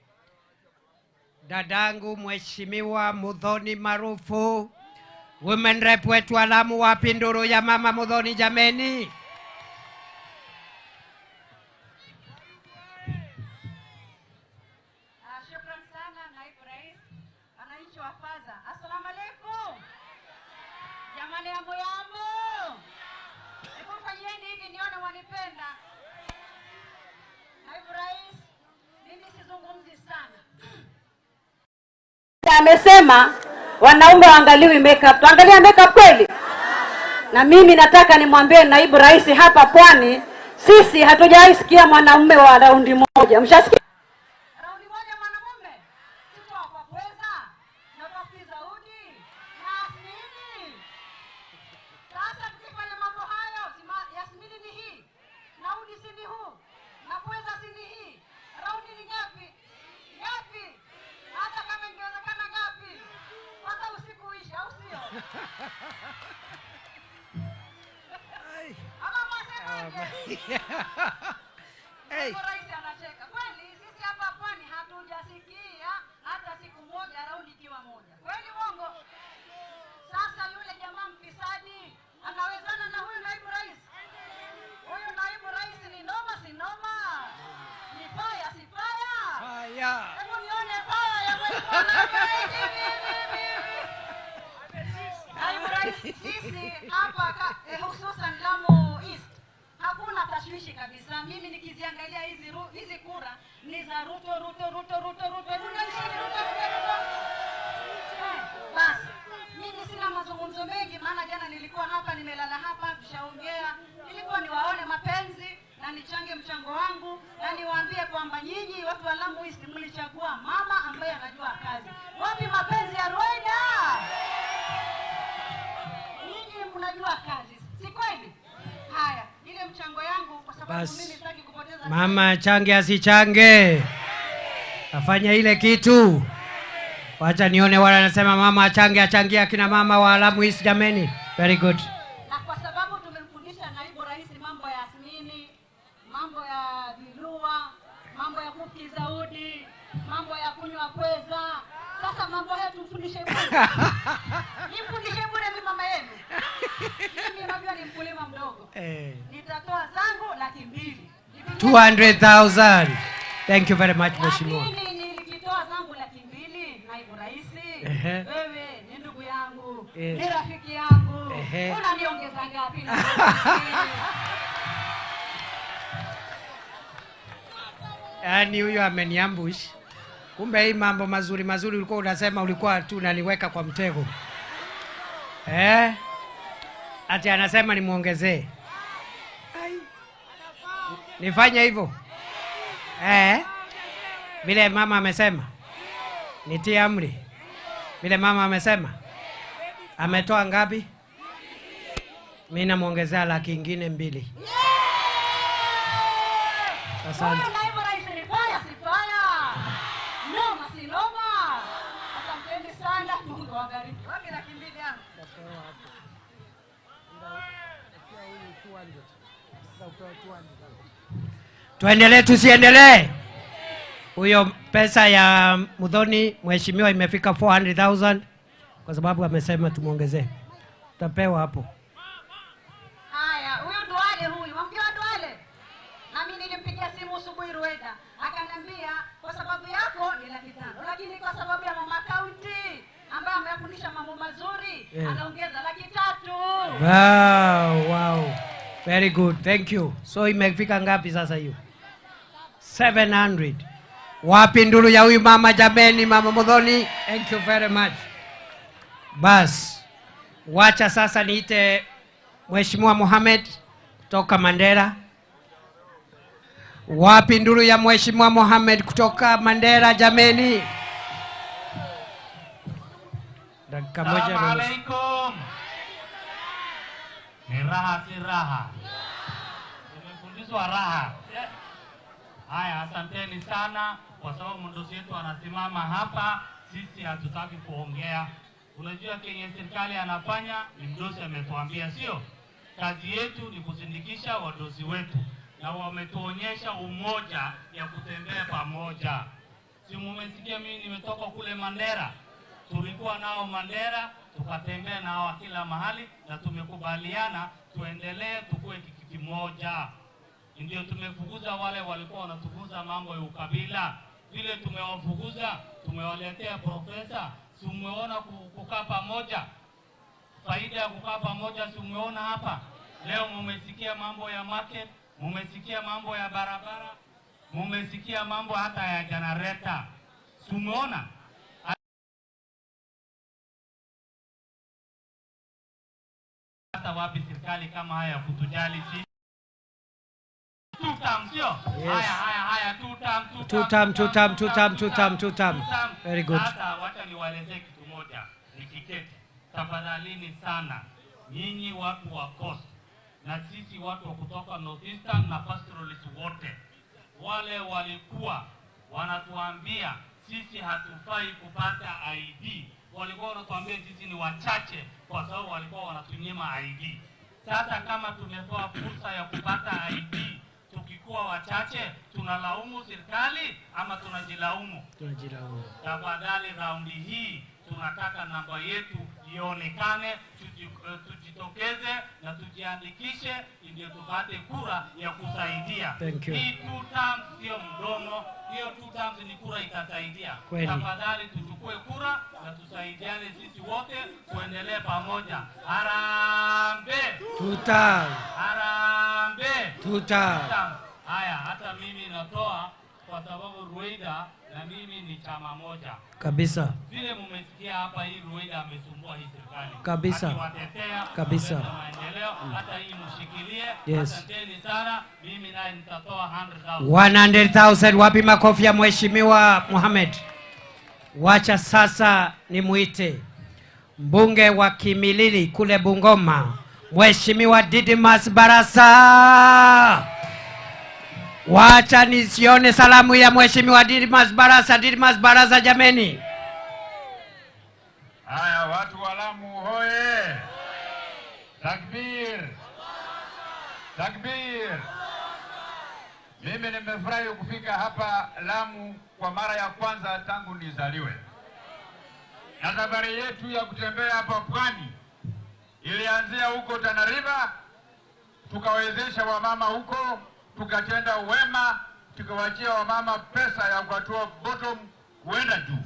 S2: dadangu Mheshimiwa Muthoni Marufu, women rep wetu wa Lamu. Wapi nduru ya mama Muthoni jameni?
S3: Shukran sana naibu rais. Wananchi wa Faza, assalamu alaikum. Jamani, yambo. Hebu fanyeni hivi nione wanipenda. Naibu rais, mimi sizungumzi sana. Amesema wanaume waangaliwi makeup. Tuangalia makeup kweli? Na mimi nataka nimwambie naibu rais hapa Pwani, sisi hatujawahi sikia mwanaume wa raundi moja. Mshasikia? Raundi moja mwanamume? Sisi kwa pweza na kwa Daudi na Yasmini. Sasa tukifanya mambo hayo, Yasmini ni hii, Daudi si ni huu, na pweza si ni hii. Raundi ni ngapi? Ngapi? Hata kama ingewezekana ngapi? Hata usiku uisha, au sio? Ama mwasemaje?
S2: Hey.
S3: Rais anacheka. Kweli sisi hapa Pwani hatujasikia hata siku moja raundi ikiwa moja. Kweli uongo? Sasa yule jamaa mfisadi anawezana na huyu naibu rais? Huyu naibu rais ni noma si noma? Ni faya si faya?
S2: Fire.
S3: Hebu nione faya ya mheshimiwa naibu rais. Naibu rais, sisi hapa hususan Lamu East hakuna tashwishi kabisa. Mimi nikiziangalia hizi kura ni za Ruto. Basi mimi sina mazungumzo mengi, maana jana nilikuwa hapa, nimelala hapa, tushaongea. Nilikuwa niwaone mapenzi na nichange mchango wangu na niwaambie kwamba nyinyi watu wa Lamu East mlichagua mama ambaye anajua kazi. Wapi mapenzi ya Ruwaida? Nyinyi mnajua kazi, si kweli? Haya, ile mchango yangu kwa sababu
S2: Bas.
S3: mimi sitaki kupoteza
S2: Mama change asichange, afanya ile kitu. Wacha nione wale anasema mama achangie akina mama wa Lamu East jameni. Very good.
S3: Na kwa sababu tumemfundisha naibu rais mambo ya asmini, mambo ya vilua, mambo ya kukiza udi, mambo ya kunywa pweza. Sasa mambo haya tumfundishe bure. Nimfundishe bure mimi mama yenu. Mimi najua ni mkulima mdogo. Nitatoa zangu 200,000.
S2: 200,000. Thank you very much mheshimiwa.
S3: Nilikitoa zangu 200,000 naibu rais. Wewe ni ndugu yangu, ni rafiki yangu. Unaniongeza ngapi na
S2: Yaani huyo ameniambush. Kumbe hii mambo mazuri ulikuwa unasema ulikuwa tu unaniweka kwa mtego. Ati anasema nimuongezee. Nifanye hivyo? Vile mama amesema. Nitie amri. Vile mama amesema. Ametoa ngapi? Mimi namuongezea laki ingine 2. Asante. Tuendelee tusiendelee? Huyo pesa ya Muthoni mheshimiwa imefika 400,000 kwa sababu amesema tumuongezee. Utapewa hapo.
S3: Haya, huyu Duale huyu, wamjua Duale? Na mimi nilimpigia simu asubuhi Rueda, akaniambia kwa sababu yako ni 500,000, lakini kwa sababu ya mama county ambaye amefundisha mambo mazuri, anaongeza 300,000.
S2: Wow. Very good. Thank you. So imefika ngapi sasa hiyo? 700. Wapi nduru ya huyu mama jameni, mama Muthoni? Thank you very much. Bas. Wacha sasa niite Mheshimiwa Mohamed kutoka Mandera. Wapi nduru ya Mheshimiwa Mohamed kutoka Mandera jameni? Dakika moja.
S4: Assalamu alaikum. Ni raha si raha. Tumefundishwa raha. Haya, asanteni sana kwa sababu mdosi wetu anasimama hapa. Sisi hatutaki kuongea. Unajua kenye serikali anafanya ni mdosi ametuambia, sio? Kazi yetu ni kusindikisha wadosi wetu, na wametuonyesha umoja ya kutembea pamoja. Si mmesikia mimi nimetoka kule Mandera. Tulikuwa nao Mandera, tukatembea nao kila mahali na tumekubaliana tuendelee tukue kitu kimoja. Ndio tumefukuza wale walikuwa wanatufukuza mambo ya ukabila. Vile tumewafukuza, tumewaletea profesa. Si umeona kukaa pamoja? Faida ya kukaa pamoja si umeona hapa? Leo mumesikia mambo ya market, mumesikia mambo ya barabara, mumesikia mambo hata ya generator. Si umeona? Hata wapi serikali kama haya kutujali sisi? Tutam sio?
S2: Yes.
S4: Haya
S2: Tutam. Very good.
S4: Sasa wacha niwaelezee kitu moja. Nikiketi. Tafadhalini sana. Nyinyi watu wa Coast na sisi watu wa kutoka Northeastern na pastoralists wote. Wale walikuwa wanatuambia sisi hatufai kupata ID. Walikuwa wanatuambia sisi ni wachache kwa sababu walikuwa wanatunyima ID. Sasa kama tumepewa fursa ya kupata ID, tukikuwa wachache, tunalaumu serikali ama tunajilaumu?
S2: Tunajilaumu.
S4: Tafadhali raundi hii tunataka namba yetu ionekane, tujitokeze na tujiandikishe ndio tupate kura ya kusaidia. Hii 2 terms sio mdomo, hiyo 2 terms ni kura itasaidia. Tafadhali tuchukue kura na tusaidiane sisi wote kuendelea pamoja. Harambee!
S2: Tutam.
S4: Haya, hata mimi natoa kwa sababu Rueda na mimi ni chama moja.
S2: Kabisa.
S4: Vile mmesikia hapa hii Rueda amesumbua hii serikali.
S2: Kabisa.
S4: Akiwatetea
S2: Kabisa.
S4: Maendeleo, hata hii mshikilie.
S2: Yes.
S4: Asanteni sana. Mimi naye nitatoa
S2: 100,000. Wapi makofi ya Mheshimiwa Mohamed? Wacha sasa nimuite mbunge wa Kimilili kule Bungoma, Mheshimiwa Didmas Barasa. Wacha nisione salamu ya Mheshimiwa Didmas Barasa. Didmas Barasa jameni.
S5: Haya, watu wa Lamu hoye! Takbir! Takbir! Mimi nimefurahi kufika hapa Lamu kwa mara ya kwanza tangu nizaliwe. Na safari yetu ya kutembea hapa pwani ilianzia huko Tana River, tukawezesha wamama huko, tukatenda wema, tukawachia wamama pesa ya kutoa bottom kuenda juu.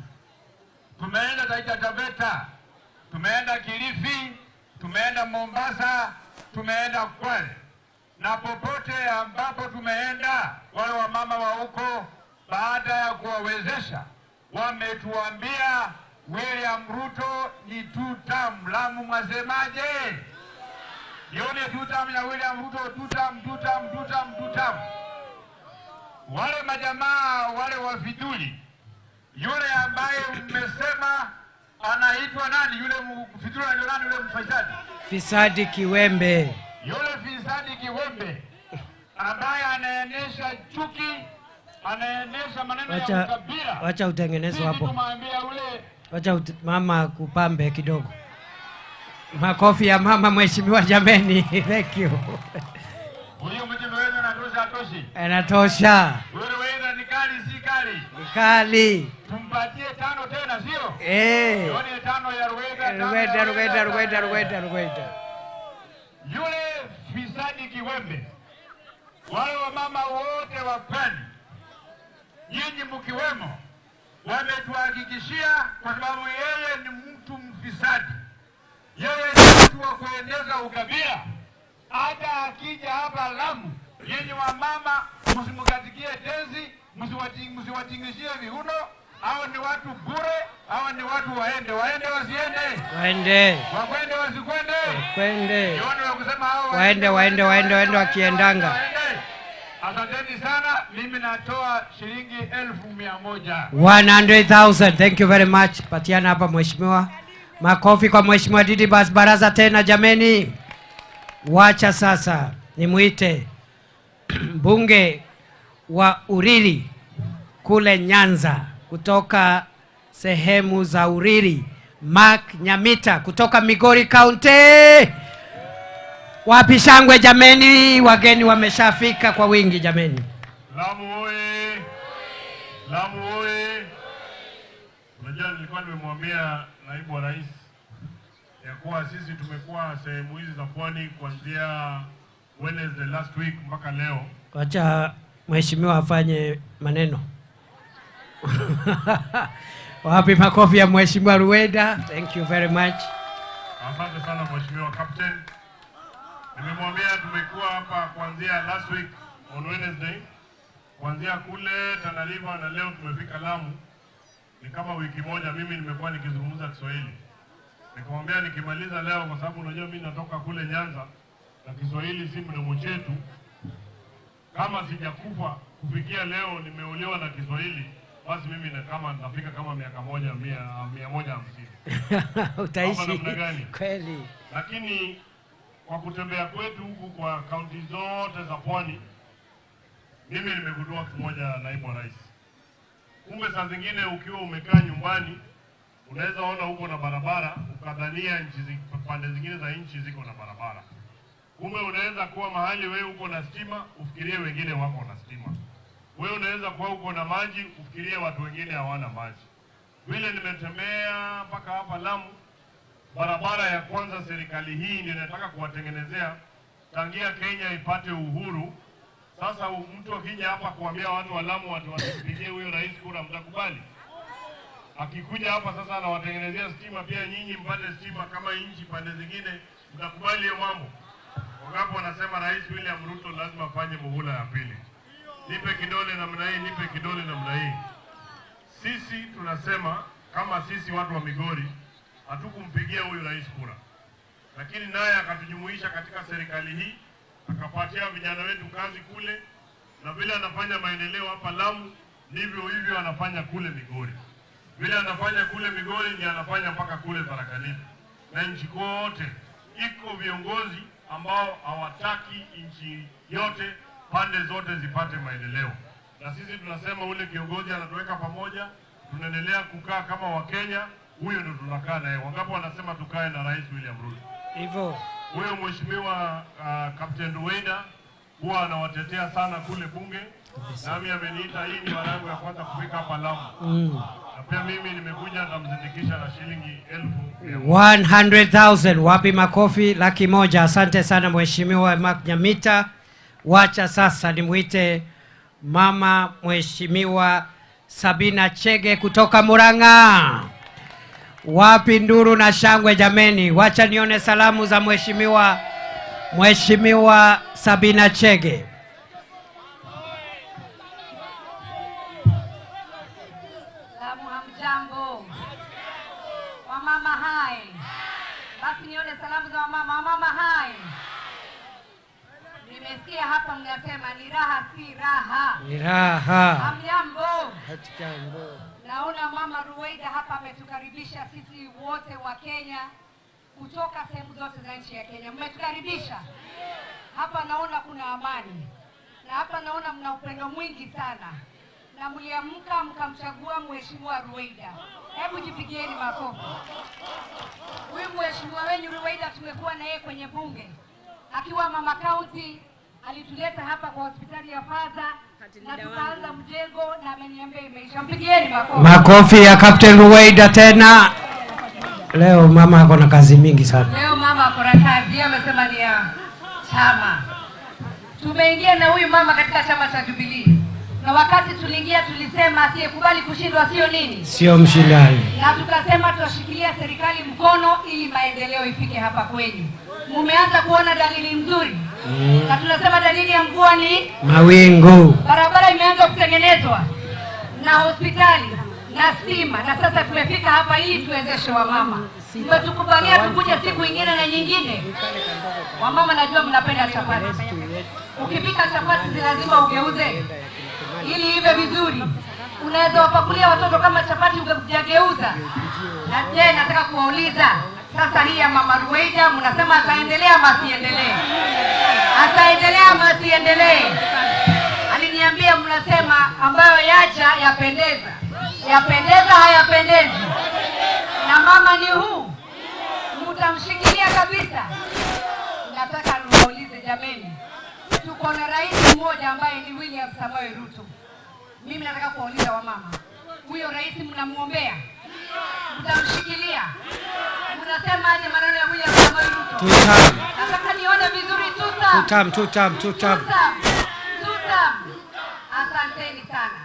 S5: Tumeenda Taita Taveta, tumeenda Kilifi, tumeenda Mombasa, tumeenda Kwale. Na popote ambapo tumeenda, wale wamama wa huko baada ya kuwawezesha wametuambia William Ruto ni 2 term. Lamu mwasemaje? Yone 2 term ya William Ruto, 2 term. Wale majamaa wale wafiduli, yule ambaye mmesema anaitwa nani, yule mfiduli ndio nani, yule mfisadi?
S2: Fisadi Kiwembe.
S5: Yule Fisadi Kiwembe ambaye anaenesha chuki, anaenesha maneno ya ukabila.
S2: Wacha utengenezwe hapo.
S5: Tumwambia ule,
S2: wacha mama kupambe kidogo. Makofi ya mama mheshimiwa jameni. Thank you.
S5: Huyo mjumbe wenu anatosha atoshi?
S2: Anatosha.
S5: Wewe wewe ni kali si kali?
S2: Ni kali.
S5: Tumpatie 5 tena sio?
S2: Yone
S5: 5 ya
S2: Ruweda.
S5: Yule Fisadi Kiwembe, wale wamama wote wa pwani, nyinyi mkiwemo, wametuhakikishia kwa sababu yeye ni mtu mfisadi. Yeye ni mtu wa kueneza ukabila. Hata akija hapa Lamu, nyinyi wamama msimkatikie tenzi, msiwatingishie viuno. Hao ni watu bure, hao ni watu waende wasiende.
S2: Waende.
S5: Wakwende wasikwende.
S2: Wakwende.
S5: Yoni wa kusema hao
S2: waende wakiendanga.
S5: Asanteni sana, mimi natoa shilingi 1,100.
S2: 100,000. Thank you very much. Patiana hapa mheshimiwa. Makofi kwa mheshimiwa Didibas Baraza tena jameni. Wacha sasa nimuite mbunge wa Uriri kule Nyanza kutoka sehemu za Uriri, Mark Nyamita kutoka Migori County. Wapi shangwe jameni, wageni wameshafika kwa wingi jameni.
S5: Lamu oye! Lamu oye! Unajua nilikuwa nimemwambia naibu wa rais ya kuwa sisi tumekuwa sehemu hizi za pwani kuanzia Wednesday last week mpaka leo.
S2: Wacha mheshimiwa afanye maneno. Wapi makofi ya mheshimiwa Ruweda. Thank you very much.
S5: Asante sana mheshimiwa captain. Nimemwambia tumekuwa hapa kuanzia last week on Wednesday, kuanzia kule Tana River na leo tumefika Lamu. Ni kama wiki moja mimi nimekuwa nikizungumza Kiswahili. Nikamwambia nikimaliza leo, kwa sababu unajua mimi natoka kule Nyanza na Kiswahili si mdomo chetu, kama sijakufa kufikia leo nimeolewa na Kiswahili, basi mimi na kama nafika kama miaka 150.
S2: Utaishi kweli.
S5: Lakini kwa kutembea kwetu huku kwa kaunti zote za pwani, mimi nimegundua kitu moja, naibu wa rais. Kumbe saa zingine ukiwa umekaa nyumbani unaweza ona huko na barabara ukadhania pande zingine za nchi ziko na barabara. Kumbe unaweza kuwa mahali wewe uko na stima ufikirie wengine wako na stima. Wewe unaweza kuwa uko na maji ufikirie watu wengine hawana maji. Vile nimetembea mpaka hapa Lamu, barabara ya kwanza serikali hii ndio inataka kuwatengenezea tangia Kenya ipate uhuru. Sasa mtu akija hapa kuambia watu wa Lamu watu wasipigie huyo rais kura, mtakubali? Akikuja hapa sasa anawatengenezea stima pia nyinyi mpate stima kama nchi pande zingine, mtakubali hiyo mambo? Wangapo wanasema Rais William Ruto lazima afanye muhula ya pili. Nipe kidole namna hii, nipe kidole namna hii. Sisi tunasema kama sisi watu wa Migori hatukumpigia huyu rais kura, lakini naye akatujumuisha katika serikali hii, akapatia vijana wetu kazi kule, na vile anafanya maendeleo hapa Lamu ndivyo hivyo anafanya kule Migori. Vile anafanya kule Migori ndiye anafanya mpaka kule Tharaka Nithi. Na nchi kote iko viongozi ambao hawataki nchi yote pande zote zipate maendeleo. Na sisi tunasema ule kiongozi anatuweka pamoja, tunaendelea kukaa kama Wakenya, huyo ndo tunakaa naye. Wangapi wanasema tukae na Rais William Ruto?
S2: Hivyo.
S5: Huyo mheshimiwa Captain Rueda huwa anawatetea sana kule bunge. Nami ameniita, hii ni mara yangu ya kwanza kufika hapa Lamu. Na pia mimi nimekuja nitamzindikisha na shilingi
S2: 100,000. Wapi makofi? 100,000. Asante sana Mheshimiwa Mark Nyamita. Wacha sasa nimuite Mama Mheshimiwa Sabina Chege kutoka Murang'a. Wapi nduru na shangwe jameni? Wacha nione salamu za Mheshimiwa Sabina Chege.
S3: Hamjambo. Wamama hai. Basi nione salamu za wamama hai. Nimesikia hapa mnasema ni raha si raha.
S2: Ni raha.
S3: Hamjambo.
S2: Hatujambo.
S3: Naona Mama Rueda hapa ametukaribisha sisi wote wa Kenya kutoka sehemu zote za nchi ya Kenya. Mmetukaribisha. Hapa naona kuna amani. Na hapa naona mna upendo mwingi sana. Na mliamka mkamchagua Mheshimiwa Rueda. Hebu jipigieni makofi. Huyu Mheshimiwa wenu Rueda tumekuwa na yeye kwenye bunge. Akiwa Mama County alituleta hapa kwa hospitali ya Faza na tukaanza mjengo na ameniambia imeisha. Mpigieni makofi.
S2: Makofi ya Captain Rueda tena. Leo mama ako na kazi mingi sana.
S3: Leo mama ako na kazi, amesema ni ya chama. Tumeingia na huyu mama katika chama cha Jubilee. Na wakati tuliingia tulisema asiyekubali kushindwa sio nini?
S2: Sio mshindani.
S3: Na tukasema tutashikilia serikali mkono ili maendeleo ifike hapa kwenu. Mumeanza kuona dalili nzuri. Na tunasema dalili ya mvua ni
S2: mawingu.
S3: Barabara imeanza kutengenezwa na hospitali na stima, na sasa tumefika hapa ili tuwezeshe wamama. Mmetukubalia tukuje siku nyingine na nyingine. Wamama najua mnapenda chapati. Ukipika chapati lazima ugeuze ili iwe vizuri. Unaweza wapakulia watoto kama chapati ungegeuza. Na je, nataka kuwauliza sasa hii ya Mama Rueda mnasema ataendelea ama asiendelee? Ataendelea ama asiendelee? Aliniambia mnasema ambayo yacha yapendeza. Yapendeza hayapendezi. Na mama ni huu. Mtamshikilia kabisa. Nataka niwaulize jameni. Tuko na rais mmoja ambaye ni William Samoei Ruto. Mimi nataka kuwauliza wamama. Huyo rais mnamuombea? Mtamshikilia? Mnasema aje maneno ya William Samoei Ruto?
S2: Tutam.
S3: Nataka nione vizuri tutam. Asanteni sana.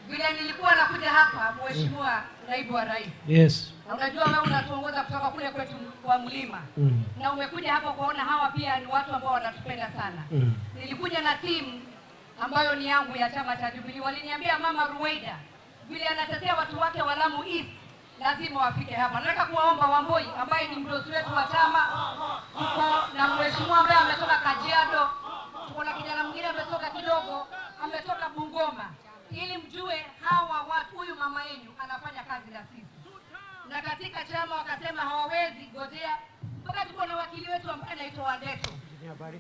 S3: Vile nilikuwa nakuja hapa Mheshimiwa Naibu wa Rais.
S2: Yes.
S3: Na unajua wewe unatuongoza kutoka kule kwetu kwa mlima. Na umekuja hapa kuona hawa pia ni watu ambao wanatupenda sana. Nilikuja na timu ambayo ni yangu ya chama cha Jubilee. Waliniambia Mama Rueda vile anatetea watu wake wa Lamu East lazima wafike hapa. Nataka kuwaomba Wamboi ambaye ni mdosi wetu wa chama. Tuko na mheshimiwa ambaye ametoka Kajiado. Tuko na kijana mwingine ametoka kidogo, ametoka Bungoma. Ili mjue hawa watu, huyu mama yenu anafanya kazi na sisi. Na katika chama wakasema hawawezi gojea mpaka tuko na wakili wetu ambaye anaitwa Wadeto.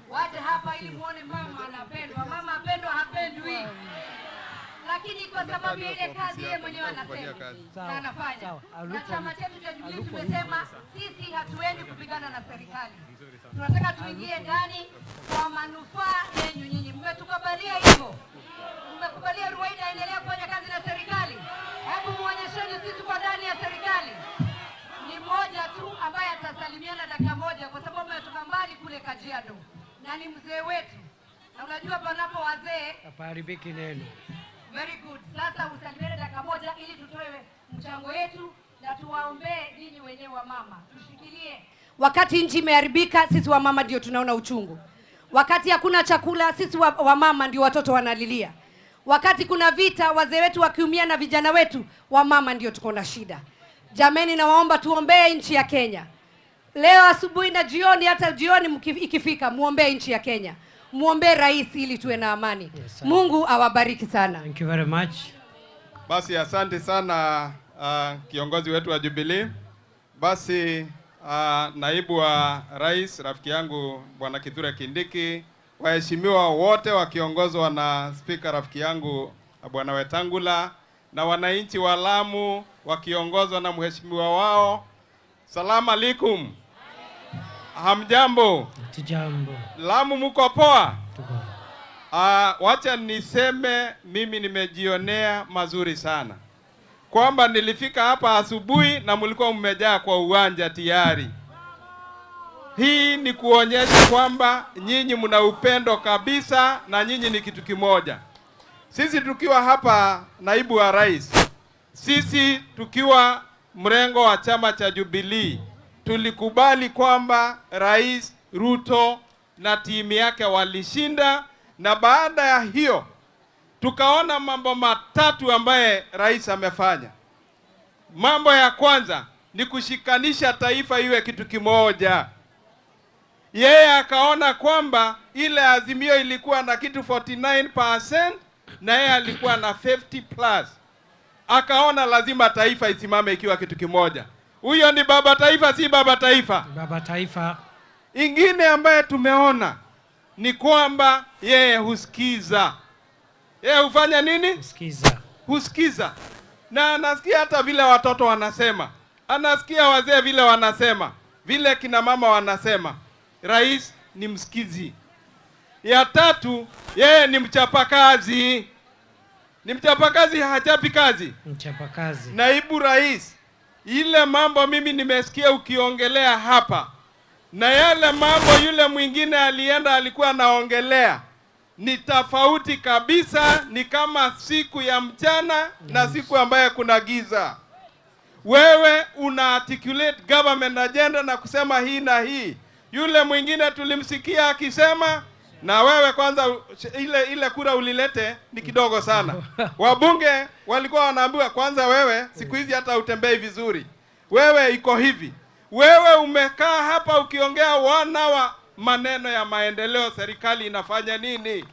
S3: Waje hapa ili muone mama anapendwa. Mama apendwa hapendwi. Lakini kwa sababu ya ile kazi yeye mwenyewe anasema na anafanya. Na chama chetu cha Jubilee tumesema sisi hatuendi kupigana na serikali. Tunataka tuingie ndani kwa manufaa yenu nyinyi. Mmetukubalia hivyo. Mmekubalia Rueda aendelee kufanya kazi na serikali. Hebu muonyesheni sisi tuko ndani ya serikali. Ni mmoja tu ambaye atasalimiana dakika moja kwa sababu ametoka mbali kule Kajiado. Na ni mzee wetu. Na unajua panapo wazee
S2: Hapaharibiki neno.
S3: Very good. Sasa usalimiane dakika moja ili tutoe mchango wetu na tuwaombee nyinyi wenyewe wa mama. Tushikilie. Wakati nchi imeharibika sisi wa mama ndio tunaona uchungu. Wakati hakuna chakula sisi wa mama ndio watoto wanalilia. Wakati kuna vita wazee wetu wakiumia na vijana wetu wa mama ndio tuko na shida. Jameni nawaomba tuombee nchi ya Kenya. Leo asubuhi na jioni hata jioni ikifika muombee nchi ya Kenya. Muombee rais ili tuwe na amani. Yes, Mungu awabariki sana.
S2: Thank you very much.
S6: Basi asante sana kiongozi wetu wa Jubilee. Basi naibu wa rais rafiki yangu Bwana Kithure Kindiki, waheshimiwa wote wakiongozwa na speaker rafiki yangu Bwana Wetangula, na wananchi wa Lamu wakiongozwa na mheshimiwa wao. Salamu alaikum. Hamjambo?
S2: Tujambo.
S6: Lamu mko poa?
S2: Tuko.
S6: Wacha niseme mimi nimejionea mazuri sana. Kwamba nilifika hapa asubuhi na mlikuwa mmejaa kwa uwanja tayari. Hii ni kuonyesha kwamba nyinyi mna upendo kabisa na nyinyi ni kitu kimoja. Sisi tukiwa hapa naibu wa rais, sisi tukiwa mrengo wa chama cha Jubilee, tulikubali kwamba Rais Ruto na timu yake walishinda, na baada ya hiyo tukaona mambo matatu ambaye rais amefanya. Mambo ya kwanza ni kushikanisha taifa iwe kitu kimoja. Yeye akaona kwamba ile azimio ilikuwa na kitu 49% na yeye alikuwa na 50+. Akaona lazima taifa isimame ikiwa kitu kimoja. Huyo ni baba taifa, si baba taifa?
S2: Baba taifa.
S6: Ingine ambaye tumeona ni kwamba yeye husikiza. Yeye hufanya nini?
S2: Husikiza.
S6: Husikiza. Na anasikia hata vile watoto wanasema. Anasikia wazee vile wanasema. Vile kina mama wanasema. Rais ni msikizi. Ya tatu, yeye ni mchapakazi. Ni mchapakazi, hachapi kazi.
S2: Mchapakazi.
S6: Naibu rais, ile mambo mimi nimesikia ukiongelea hapa, na yale mambo yule mwingine alienda alikuwa anaongelea, ni tofauti kabisa. Ni kama siku ya mchana na siku ambaye kuna giza. Wewe una articulate government agenda na kusema hii na hii. Yule mwingine tulimsikia akisema, na wewe kwanza ile kura ulilete ni kidogo sana. Wabunge walikuwa wanaambiwa kwanza, wewe siku hizi hata utembei vizuri. Wewe iko hivi. Wewe umekaa hapa ukiongea wa maneno ya maendeleo, serikali inafanya nini?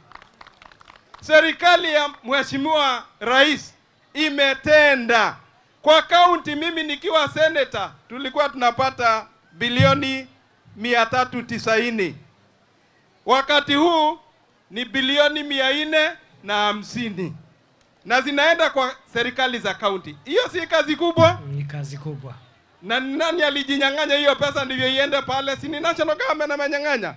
S6: Serikali ya mheshimiwa rais imetenda. Kwa kaunti, mimi nikiwa senator tulikuwa tunapata bilioni 390. Wakati huu ni bilioni 450. Na zinaenda kwa serikali za kaunti. Hiyo si kazi kubwa?
S2: Ni kazi kubwa.
S6: Na nani alijinyang'anya hiyo pesa ndivyo iende pale? Si ni national government amenyang'anya?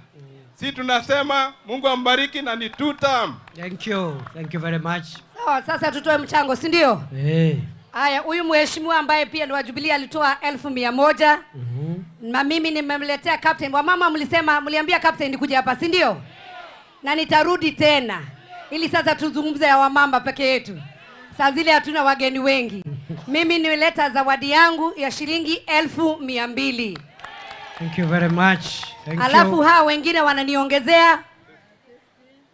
S6: Si tunasema Mungu ambariki na ni 2 term.
S2: Thank you. Thank you very much.
S3: Sawa, sasa tutoe mchango, si ndio? Haya, huyu mheshimiwa ambaye pia ni wa Jubilee alitoa 1,100. Na mimi nimemletea captain. Wamama mliambia captain nikuje hapa, si ndio? Na nitarudi tena. Ili sasa tuzungumze ya wamama peke yetu. Saa zile hatuna wageni wengi. Mimi nileta zawadi yangu ya shilingi 200,000.
S2: Thank you very much. Thank
S3: Alafu
S2: you.
S3: hao wengine wananiongezea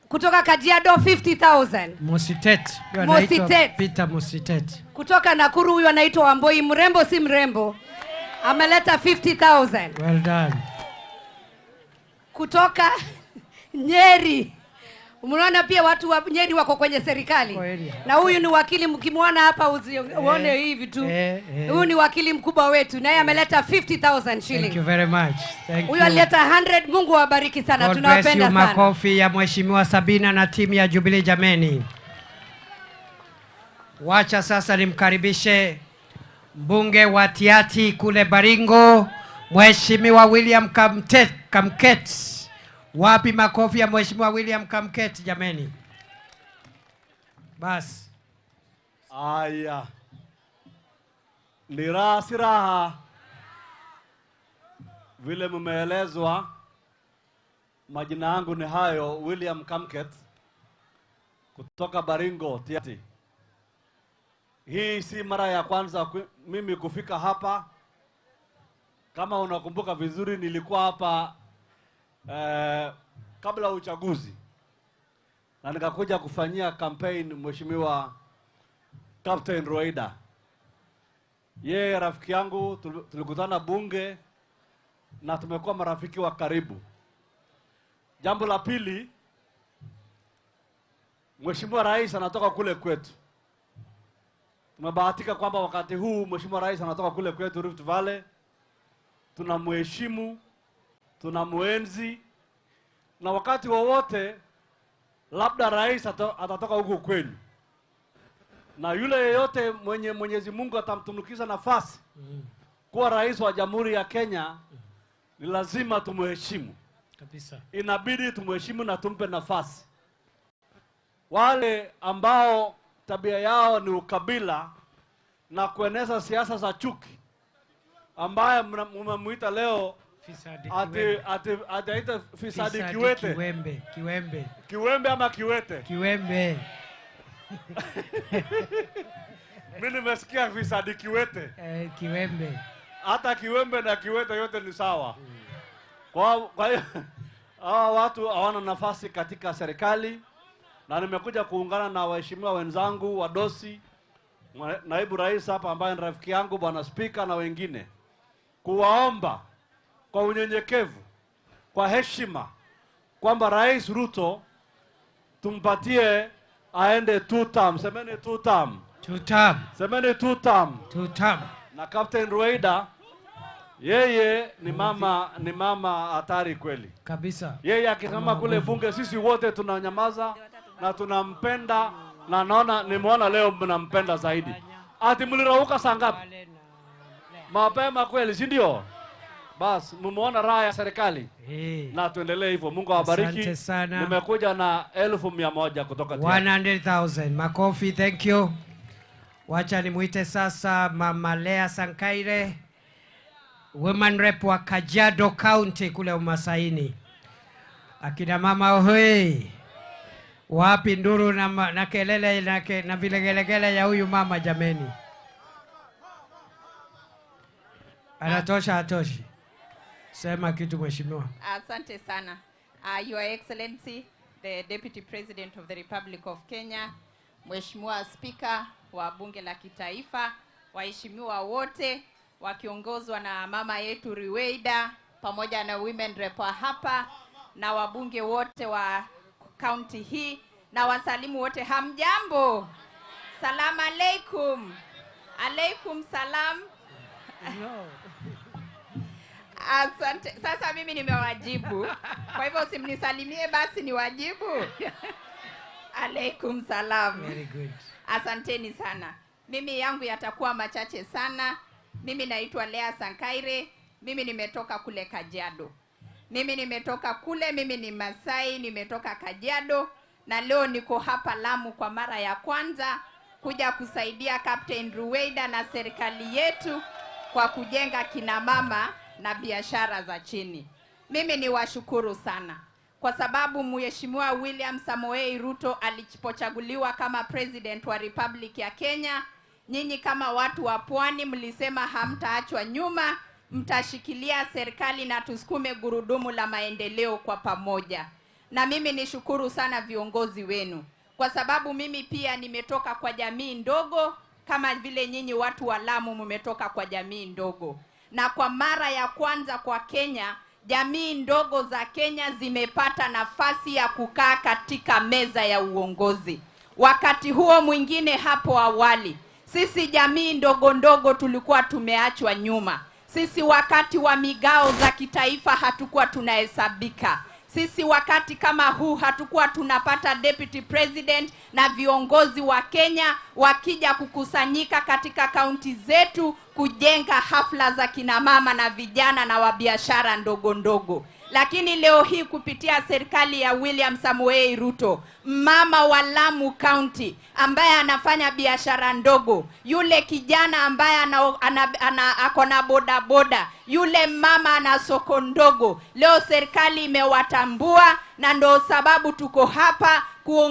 S3: kutoka Kajiado 50,000.
S2: Mositet.
S3: Mositet.
S2: Peter Mositet.
S3: Kutoka Nakuru huyu anaitwa Wamboi, mrembo si mrembo, ameleta 50,000.
S2: Well done.
S3: Kutoka Nyeri, umeona pia watu wa Nyeri wako kwenye serikali. Na huyu ni wakili, mkimwona hapa uone hivi tu. Huyu ni wakili mkubwa wetu, naye ameleta 50,000 shillings.
S2: Thank you very much. Thank you.
S3: Huyu alileta 100. Mungu awabariki sana.
S2: God
S3: Tunawapenda
S2: bless you.
S3: sana.
S2: Makofi ya Mheshimiwa Sabina na timu ya Jubilee jameni. Wacha sasa nimkaribishe mbunge wa Tiaty kule Baringo, Mheshimiwa William Kamket. Wapi makofi ya Mheshimiwa William Kamket jameni? Bas.
S7: Aya. Ni raha si raha. Vile mmeelezwa, majina yangu ni hayo, William Kamket kutoka Baringo, Tiaty. Hii si mara ya kwanza mimi kufika hapa. Kama unakumbuka vizuri, nilikuwa hapa kabla uchaguzi na nikakuja kufanyia campaign Mheshimiwa Captain Roida. Yeye rafiki yangu, tulikutana bunge na tumekuwa marafiki wa karibu. Jambo la pili, Mheshimiwa Rais anatoka kule kwetu. Tumebahatika kwamba wakati huu Mheshimiwa Rais anatoka kule kwetu Rift Valley. Tunamheshimu, tunamuenzi, na wakati wowote labda rais atatoka huku kwenu, na yule yeyote mwenye Mwenyezi Mungu atamtunukiza nafasi kuwa rais wa Jamhuri ya Kenya, ni lazima tumheshimu
S2: Kabisa.
S7: Inabidi tumheshimu na tumpe nafasi. Wale ambao tabia yao ni ukabila na kueneza siasa za chuki, ambaye mmemuita leo
S2: Fisadi
S7: ati fisadi kiwete. Kiwembe ama kiwete?
S2: Kiwembe.
S7: Mimi nimesikia fisadi kiwete.
S2: Kiwembe.
S7: Hata kiwembe na kiwete yote ni sawa. Kwa hiyo hawa watu hawana nafasi katika serikali, na nimekuja kuungana na waheshimiwa wenzangu wadosi, naibu rais hapa ambaye ni rafiki yangu, bwana spika, na wengine, kuwaomba kwa unyenyekevu, kwa heshima, kwamba Rais Ruto tumpatie aende 2 term. Semeni 2 term.
S2: 2 term.
S7: Semeni 2 term.
S2: 2 term.
S7: Na Captain Rueda, yeye ni mama hatari kweli.
S2: Kabisa.
S7: Yeye akisema kule bunge, sisi wote tunanyamaza na tunampenda, na naona nimeona leo mnampenda zaidi. Ati mlirauka saa ngapi? Mapema kweli, si ndio? Bas, mumeona raha ya serikali. Na tuendelee hivyo. Mungu awabariki.
S2: Asante sana.
S7: Nimekuja na 1,100 kutoka
S2: 100,000. Makofi, thank you. Wacha nimuite sasa Mama Lea Sankaire, woman rep wa Kajiado County kule Umasaini. Akina mama ohoi. Wapi nduru na kelele na vilegelegele ya huyu mama jameni? Anatosha atoshi? Sema kitu mheshimiwa.
S8: Asante sana. Your Excellency, the Deputy President of the Republic of Kenya, Mheshimiwa Speaker wa Bunge la Kitaifa, waheshimiwa wote wakiongozwa na mama yetu Rueda, pamoja na women rep hapa, na wabunge wote wa county hii, na wasalimu wote, hamjambo? Salamu alaikum. Alaikum salam. Asante. Sasa mimi nimewajibu, kwa hivyo simnisalimie basi niwajibu. Alaikum salam.
S2: Very good.
S8: Asanteni sana. Mimi yangu yatakuwa machache sana. Mimi naitwa Lea Sankaire. Mimi nimetoka kule Kajiado. Mimi ni Masai, nimetoka Kajiado, na leo niko hapa Lamu kwa mara ya kwanza kuja kusaidia Captain Rueda na serikali yetu kwa kujenga kina mama na biashara za chini. Mimi ni washukuru sana kwa sababu Mheshimiwa William Samoei Ruto alipochaguliwa kama president wa Republic ya Kenya, nyinyi kama watu wa Pwani mlisema hamtaachwa nyuma, mtashikilia serikali na tusukume gurudumu la maendeleo kwa pamoja. Na mimi nishukuru sana viongozi wenu, kwa sababu mimi pia nimetoka kwa jamii ndogo kama vile nyinyi watu wa Lamu mmetoka kwa jamii ndogo. Na kwa mara ya kwanza kwa Kenya, jamii ndogo za Kenya zimepata nafasi ya kukaa katika meza ya uongozi. Wakati huo mwingine hapo awali, sisi jamii ndogo ndogo tulikuwa tumeachwa nyuma. Sisi wakati wa migao za kitaifa hatukuwa tunahesabika. Sisi wakati kama huu hatukuwa tunapata deputy president na viongozi wa Kenya wakija kukusanyika katika kaunti zetu kujenga hafla za kina mama na vijana na wabiashara ndogo ndogo. Lakini leo hii kupitia serikali ya William Samoei Ruto, mama wa Lamu County ambaye anafanya biashara ndogo, yule kijana ambaye ako na boda boda, yule mama ana soko ndogo, leo serikali imewatambua, na ndo sababu tuko hapa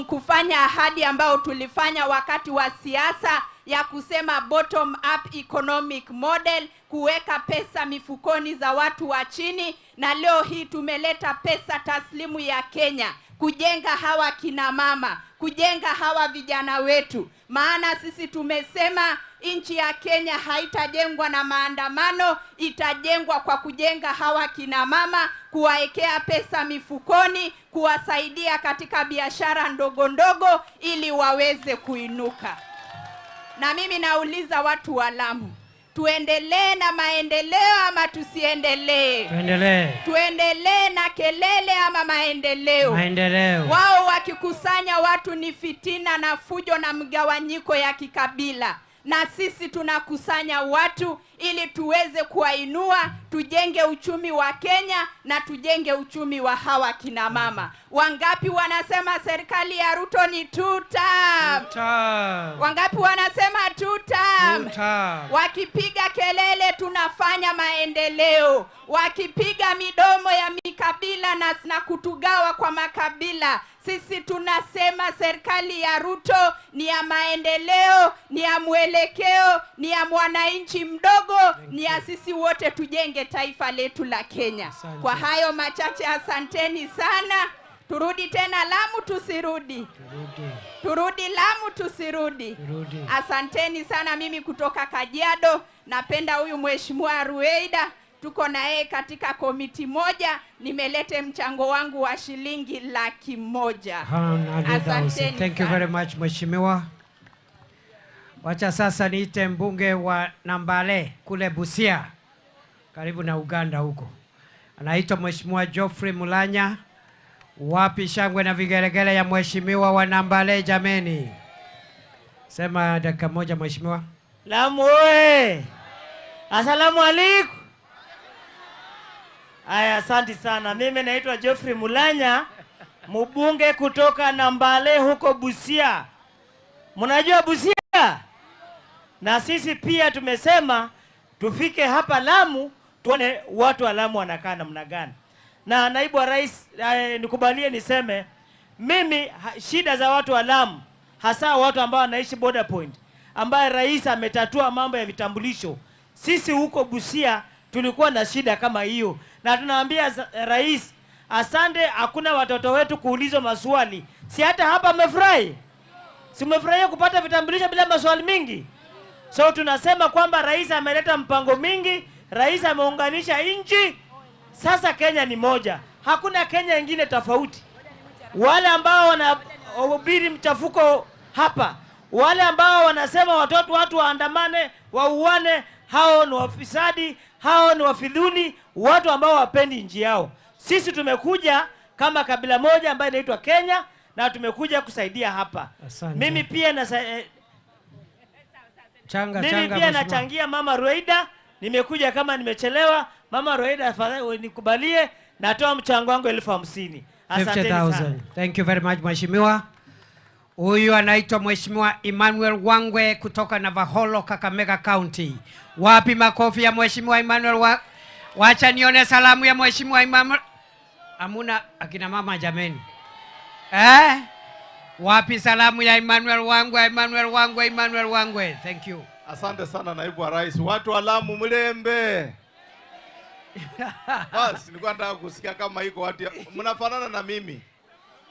S8: kufanya ahadi ambayo tulifanya wakati wa siasa ya kusema bottom up economic model, kuweka pesa mifukoni za watu wa chini, na leo hii tumeleta pesa taslimu ya Kenya kujenga hawa kina mama, kujenga hawa vijana wetu. Maana sisi tumesema nchi ya Kenya haitajengwa na maandamano, itajengwa kwa kujenga hawa kina mama, kuwaekea pesa mifukoni, kuwasaidia katika biashara ndogo ndogo ili waweze kuinuka. Na mimi nauliza watu wa Lamu, tuendelee na maendeleo ama tusiendelee?
S2: Tuendelee.
S8: Tuendelee na kelele ama maendeleo?
S2: Maendeleo.
S8: Wao wakikusanya watu ni fitina na fujo na mgawanyiko ya kikabila, na sisi tunakusanya watu ili tuweze kuwainua, tujenge uchumi wa Kenya na tujenge uchumi wa hawa kina mama. Wangapi wanasema serikali ya Ruto ni two-term? Wangapi wanasema two-term? Wakipiga kelele tunafanya maendeleo, wakipiga midomo ya mikabila na kutugawa kwa makabila, sisi tunasema serikali ya Ruto ni ya maendeleo, ni ya mwelekeo, ni ya mwananchi mdogo, ni ya sisi wote tujenge taifa letu la Kenya. Kwa hayo machache, asanteni sana. Turudi tena Lamu tusirudi? Turudi Lamu tusirudi? Asanteni sana. Mimi kutoka Kajiado, napenda huyu Mheshimiwa Rueida, tuko na yeye katika komiti moja, nimelete mchango wangu wa shilingi 100,000. Asanteni.
S2: Thank you very much Mheshimiwa. Wacha sasa niite mbunge wa Nambale kule Busia, karibu na Uganda huko. Anaitwa Mheshimiwa Geoffrey Mulanya. Wapi shangwe na vigelegele ya Mheshimiwa wa Nambale jameni? Sema dakika moja Mheshimiwa.
S9: Lamu oye! Asalamu alaikum. Aya, asante sana. Mimi naitwa Geoffrey Mulanya, mbunge kutoka Nambale huko Busia. Mnajua Busia? Na sisi pia tumesema tufike hapa Lamu tuone watu wa Lamu wanakaa namna gani. Na naibu wa rais, nikubalie niseme mimi shida za watu wa Lamu, hasa watu ambao wanaishi border point, ambaye rais ametatua mambo ya vitambulisho. Sisi huko Busia tulikuwa na shida kama hiyo, na tunaambia rais asante, hakuna watoto wetu kuulizwa maswali. Si hata hapa mmefurahi? Si mmefurahia kupata vitambulisho bila maswali mingi? So tunasema kwamba rais ameleta mpango mingi, rais ameunganisha nchi. Sasa Kenya ni moja, hakuna Kenya ingine tofauti. Wale ambao wanahubiri mchafuko hapa, wale ambao wanasema watu waandamane, wauane, hao ni wafisadi, hao ni wafidhuli, watu ambao wapendi nchi yao. Sisi tumekuja kama kabila moja ambayo inaitwa Kenya, na tumekuja kusaidia hapa. Asante. Mimi pia nachangia Mama Rueida. Nimekuja kama nimechelewa. Mama Rueida, afadhali nikubalie, natoa mchango wangu 50,000. Asante sana.
S2: Thank you very much Mheshimiwa. Huyu anaitwa Mheshimiwa Emmanuel Wangwe kutoka Navaholo, Kakamega County. Wapi makofi ya Mheshimiwa Emmanuel Wacha nione salamu ya Mheshimiwa Emmanuel. Amuna akina mama jameni. Wapi salamu ya Emmanuel Wangwe, Emmanuel Wangwe, Emmanuel Wangwe. Thank you.
S5: Asante sana naibu wa rais. Watu wa Lamu mlembe. Basi nilikuwa nataka kusikia kama iko watu mnafanana na mimi.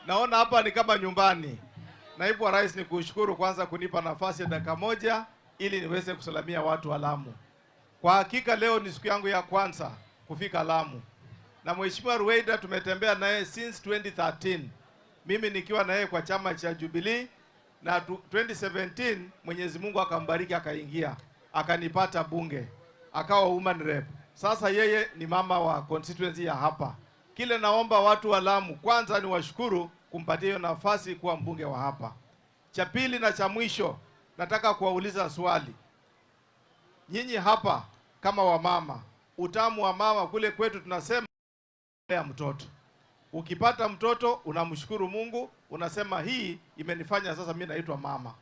S5: Naona hapa ni kama nyumbani. Naibu wa rais, nikushukuru kwanza kunipa nafasi ya dakika moja ili niweze kusalamia watu wa Lamu. Kwa hakika leo ni siku yangu ya kwanza kufika Lamu. Na Mheshimiwa Rueida tumetembea naye since 2013. Mimi nikiwa naye kwa chama cha Jubilee, na 2017 Mwenyezi Mungu akambariki akaingia, akanipata bunge, akawa woman rep. Sasa yeye ni mama wa constituency ya hapa. Kile naomba watu wa Lamu, kwanza ni washukuru kumpatia hiyo nafasi kuwa mbunge wa hapa. Cha pili na cha mwisho, nataka kuwauliza swali. Nyinyi hapa kama wamama, utamu wa mama kule kwetu tunasema ya mtoto. Ukipata mtoto unamshukuru Mungu, unasema hii imenifanya sasa mimi naitwa mama.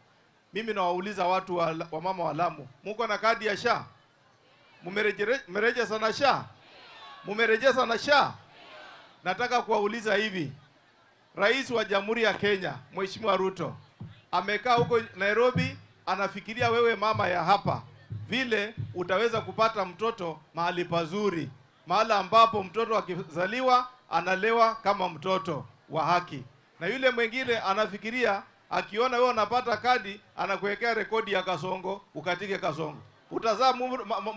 S5: Mimi nawauliza watu wa mama wa Lamu, mko na kadi ya SHA? Mumerejea na SHA? Mumerejea na SHA? Nataka kuwauliza hivi. Rais wa Jamhuri ya Kenya, Mheshimiwa Ruto, amekaa huko Nairobi, anafikiria wewe mama ya hapa vile utaweza kupata mtoto mahali pazuri, mahali ambapo mtoto akizaliwa analewa kama mtoto wa haki. Na yule mwingine anafikiria akiona wewe unapata kadi, anakuwekea rekodi ya Kasongo, ukatike Kasongo. Utazaa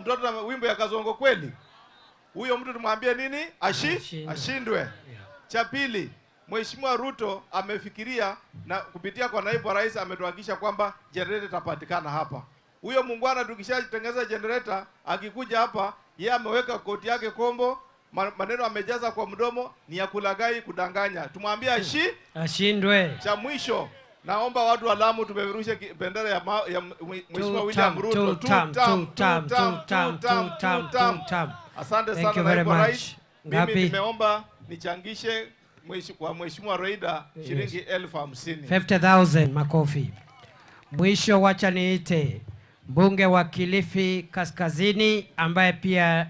S5: mtoto na wimbo ya Kasongo kweli? Huyo mtu tumwambie nini? Ashindwe. Cha pili, Mheshimiwa Ruto amefikiria na kupitia kwa naibu wa rais ametuhakikisha kwamba generator itapatikana hapa.
S10: Huyo muungwana tukishatengeneza generator, akikuja hapa, yeye ameweka koti yake kombo, maneno amejaza kwa mdomo, ni ya kulagai, kudanganya. Tumwambie
S2: ashindwe.
S10: Cha mwisho, naomba watu wa Lamu tupeperushe bendera ya Mheshimiwa William Ruto. Asante sana naibu rais. Mimi nimeomba nichangishe kwa Mheshimiwa Roida shilingi 50,000.
S2: 50,000 makofi. Mwisho wacha niite mbunge wa Kilifi Kaskazini ambaye pia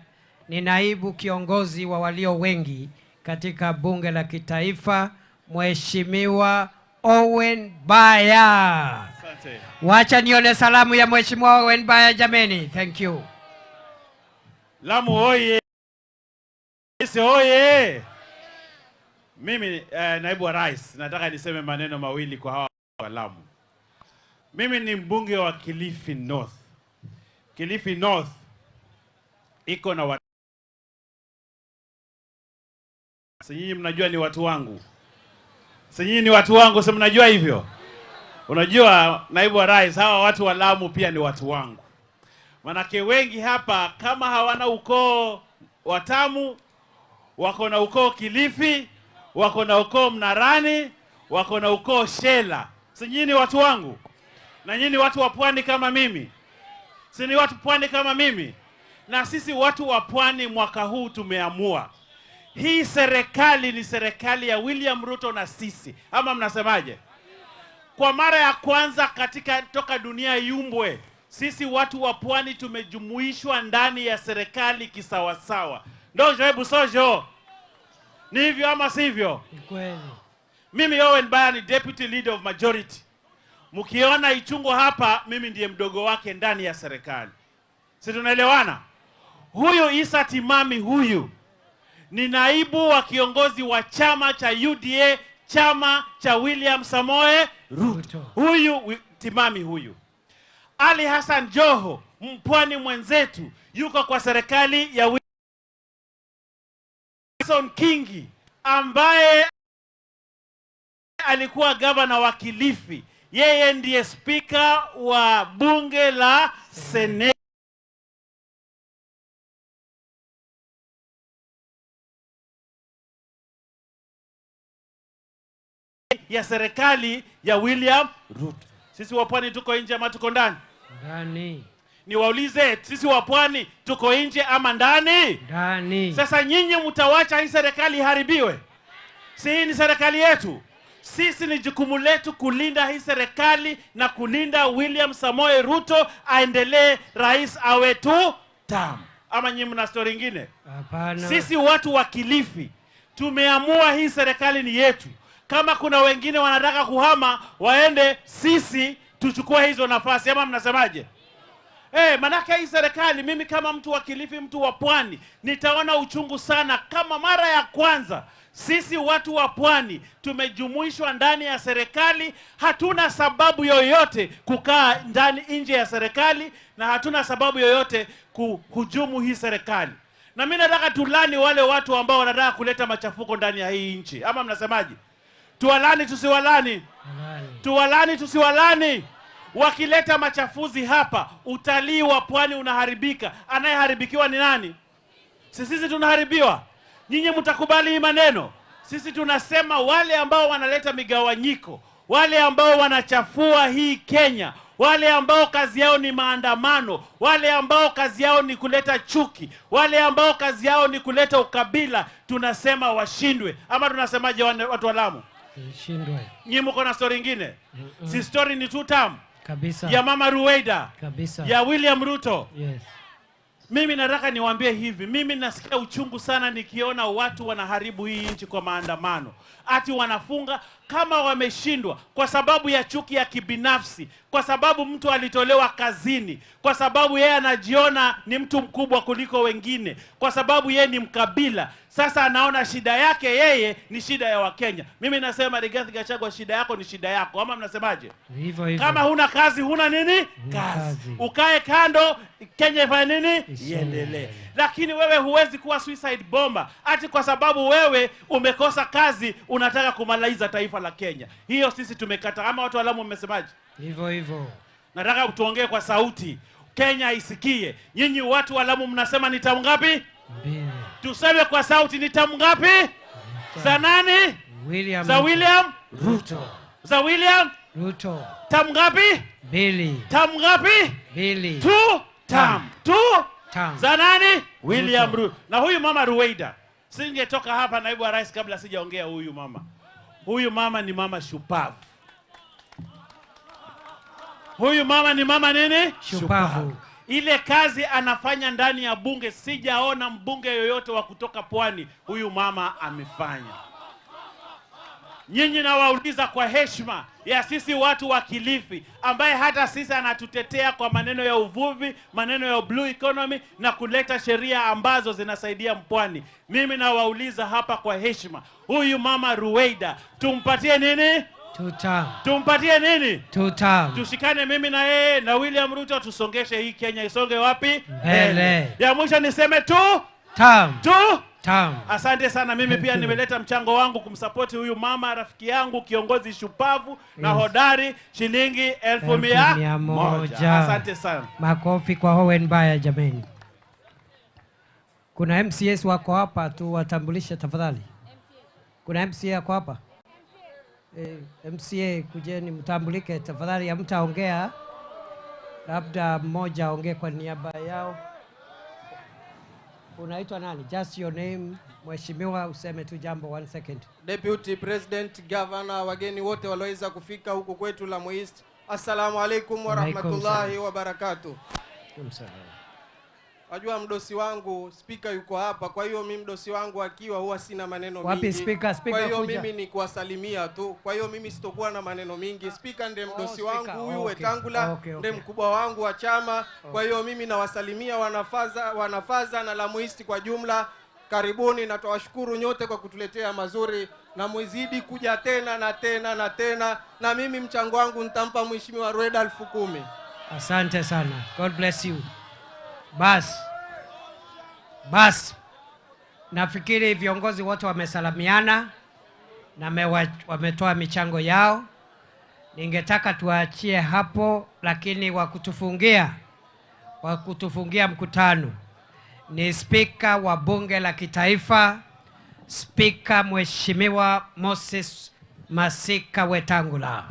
S2: ni naibu kiongozi wa walio wengi katika bunge la kitaifa, Mheshimiwa Owen Baya.
S11: Asante.
S2: Wacha nione salamu ya Mheshimiwa Owen Baya jameni. Thank you.
S11: Lamu oye. Sisi oye. Mimi naibu wa rais, nataka niseme maneno mawili kwa hawa wa Lamu. Mimi ni mbunge wa Kilifi North. Kilifi North iko na watu. Nyinyi mnajua ni watu wangu. Nyinyi ni watu wangu, si mnajua hivyo? Unajua naibu wa rais, hawa watu wa Lamu pia ni watu wangu. Manake wengi hapa kama hawana ukoo Watamu, wako na ukoo Kilifi, wako na ukoo Mnarani, wako na ukoo Shela. Si nyinyi ni watu wangu? Na nyinyi watu wa pwani kama mimi. Si ni watu pwani kama mimi? Na sisi watu wa pwani mwaka huu tumeamua. Hii serikali ni serikali ya William Ruto na sisi. Ama mnasemaje? Kwa mara ya kwanza katika toka dunia yumbwe, sisi watu wa pwani tumejumuishwa ndani ya serikali kisawasawa. Ndio hebu sojo. Ni hivyo ama sivyo?
S2: Ni kweli.
S11: Mimi Owen Baya ni deputy leader of majority. Mkiona Ichungo hapa, mimi ndiye mdogo wake ndani ya serikali. Si tunaelewana? Huyu Isa Timami huyu ni naibu wa kiongozi wa chama cha UDA, chama cha William Samoe Ruto. Huyu Timami huyu. Ali Hassan Joho, mpwani mwenzetu, yuko kwa serikali ya Wilson Kingi ambaye alikuwa gavana wa Kilifi. Yeye ndiye spika wa bunge la Seneti ya serikali ya William Ruto. Sisi wa pwani tuko nje ama tuko ndani?
S2: Ndani.
S11: Niwaulize, sisi wa pwani tuko nje ama ndani?
S2: Ndani.
S11: Sasa nyinyi mtawacha hii serikali iharibiwe? Si hii ni serikali yetu? Sisi ni jukumu letu kulinda hii serikali na kulinda William Samoe Ruto aendelee rais awe tu tamu. Ama nyinyi mna story nyingine?
S2: Hapana.
S11: Sisi watu wa Kilifi tumeamua hii serikali ni yetu. Kama kuna wengine wanataka kuhama waende, sisi tuchukue hizo nafasi. Ama mnasemaje? Manake hii serikali, mimi kama mtu wa Kilifi, mtu wa pwani, nitaona uchungu sana kama mara ya kwanza sisi watu wa pwani tumejumuishwa ndani ya serikali. Hatuna sababu yoyote kukaa ndani nje ya serikali, na hatuna sababu yoyote kuhujumu hii serikali. Na mimi nataka tulani wale watu ambao wanataka kuleta machafuko ndani ya hii nchi. Ama mnasemaje? Tuwalani tusiwalani? Tuwalani tusiwalani? Wakileta machafuzi hapa, utalii wa pwani unaharibika. Anayeharibikiwa ni nani? Sisi tunaharibiwa. Nyinyi mtakubali hii maneno? Sisi tunasema wale ambao wanaleta migawanyiko, wale ambao wanachafua hii Kenya, wale ambao kazi yao ni maandamano, wale ambao kazi yao ni kuleta chuki, wale ambao kazi yao ni kuleta ukabila, tunasema washindwe. Ama tunasemaje watu wa Lamu?
S2: Shindwe.
S11: Nyinyi mko na story nyingine? Si story ni tu tamu
S2: kabisa
S11: ya Mama Ruweida,
S2: kabisa
S11: ya William Ruto.
S2: Yes.
S11: Mimi nataka niwaambie hivi, mimi nasikia uchungu sana nikiona watu wanaharibu hii nchi kwa maandamano. Ati wanafunga kama wameshindwa kwa sababu ya chuki ya kibinafsi, kwa sababu mtu alitolewa kazini, kwa sababu yeye anajiona ni mtu mkubwa kuliko wengine, kwa sababu yeye ni mkabila. Sasa anaona shida yake yeye ni shida ya Wakenya. Mimi nasema Rigathi Gachagua, shida yako ni shida yako. Ama mnasemaje?
S2: Hivyo hivyo.
S11: Kama huna kazi, huna nini? Kazi. Ukae kando, Kenya ifanye nini? Iendelee. Lakini wewe huwezi kuwa suicide bomber ati kwa sababu wewe umekosa kazi unataka kumaliza taifa la Kenya. Hiyo sisi tumekata. Ama watu wa Lamu mmesemaje?
S2: Hivyo hivyo.
S11: Nataka tuongee kwa sauti, Kenya isikie. Nyinyi watu wa Lamu mnasema ni tamu ngapi?
S2: Mbili.
S11: Tuseme kwa sauti, ni tamu ngapi? Za nani?
S2: William.
S11: Za William
S2: Ruto.
S11: Za William
S2: Ruto.
S11: Tamu ngapi?
S2: Mbili.
S11: Tamu ngapi?
S2: Mbili.
S11: Tu tam. Tu
S2: tam.
S11: Za nani? William Ruto. Na huyu mama Ruweida, singetoka hapa naibu wa rais kabla sijaongea huyu mama. Huyu mama ni mama shupavu. Huyu mama ni mama nini?
S2: Shupavu.
S11: Ile kazi anafanya ndani ya bunge, sijaona mbunge yoyote wa kutoka Pwani huyu mama amefanya. Nyinyi nawauliza kwa heshima ya sisi watu wa Kilifi, ambaye hata sisi anatutetea kwa maneno ya uvuvi, maneno ya blue economy na kuleta sheria ambazo zinasaidia mpwani. Mimi nawauliza hapa kwa heshima, huyu mama Ruweida tumpatie nini?
S2: Tutam.
S11: Tumpatie nini?
S2: Tutam.
S11: Tushikane mimi na yeye na William Ruto, tusongeshe hii Kenya isonge wapi?
S2: Mbele.
S11: Ya mwisho niseme tu
S2: tam.
S11: Tu
S2: tam.
S11: Asante sana. Mimi pia nimeleta mchango wangu kumsapoti huyu mama rafiki yangu, kiongozi shupavu na hodari, shilingi 1,100. Asante sana.
S2: Makofi kwa Owen Baya jameni. Kuna MCS wako hapa, tu watambulishe tafadhali. Kuna MCA wako hapa? MCA kujeni mtambulike tafadhali. Hamtaongea, labda mmoja aongee kwa niaba yao. Unaitwa nani? Just your name. Mheshimiwa, useme tu jambo 1 second.
S12: Deputy President, Governor, wageni wote walioweza kufika huku kwetu Lamu East. Assalamu alaikum wa rahmatullahi wa barakatuh. Wajua mdosi wangu speaker yuko hapa, kwa hiyo mimi mdosi wangu akiwa huwa sina maneno mingi.
S2: Wapi speaker?
S12: Kwa hiyo
S2: kuja.
S12: mimi ni kuwasalimia tu. Kwa hiyo mimi sitokuwa na maneno mingi. Speaker ndiye mdosi wangu huyu,
S2: okay.
S12: Wetangula ndiye mkubwa wangu wa chama. Kwa hiyo mimi nawasalimia wanafaza na Lamu East kwa jumla. Karibuni na tuwashukuru nyote kwa kutuletea mazuri, na mwizidi kuja tena na tena na tena, na mimi mchango wangu nitampa Mheshimiwa Ruweida 10,000.
S2: Asante sana. God bless you. Bas. Nafikiri viongozi wote wamesalamiana na wametoa michango yao. Ningetaka tuachie hapo, lakini wa kutufungia mkutano ni Spika wa Bunge la Kitaifa, Spika Mheshimiwa Moses Masika Wetangula.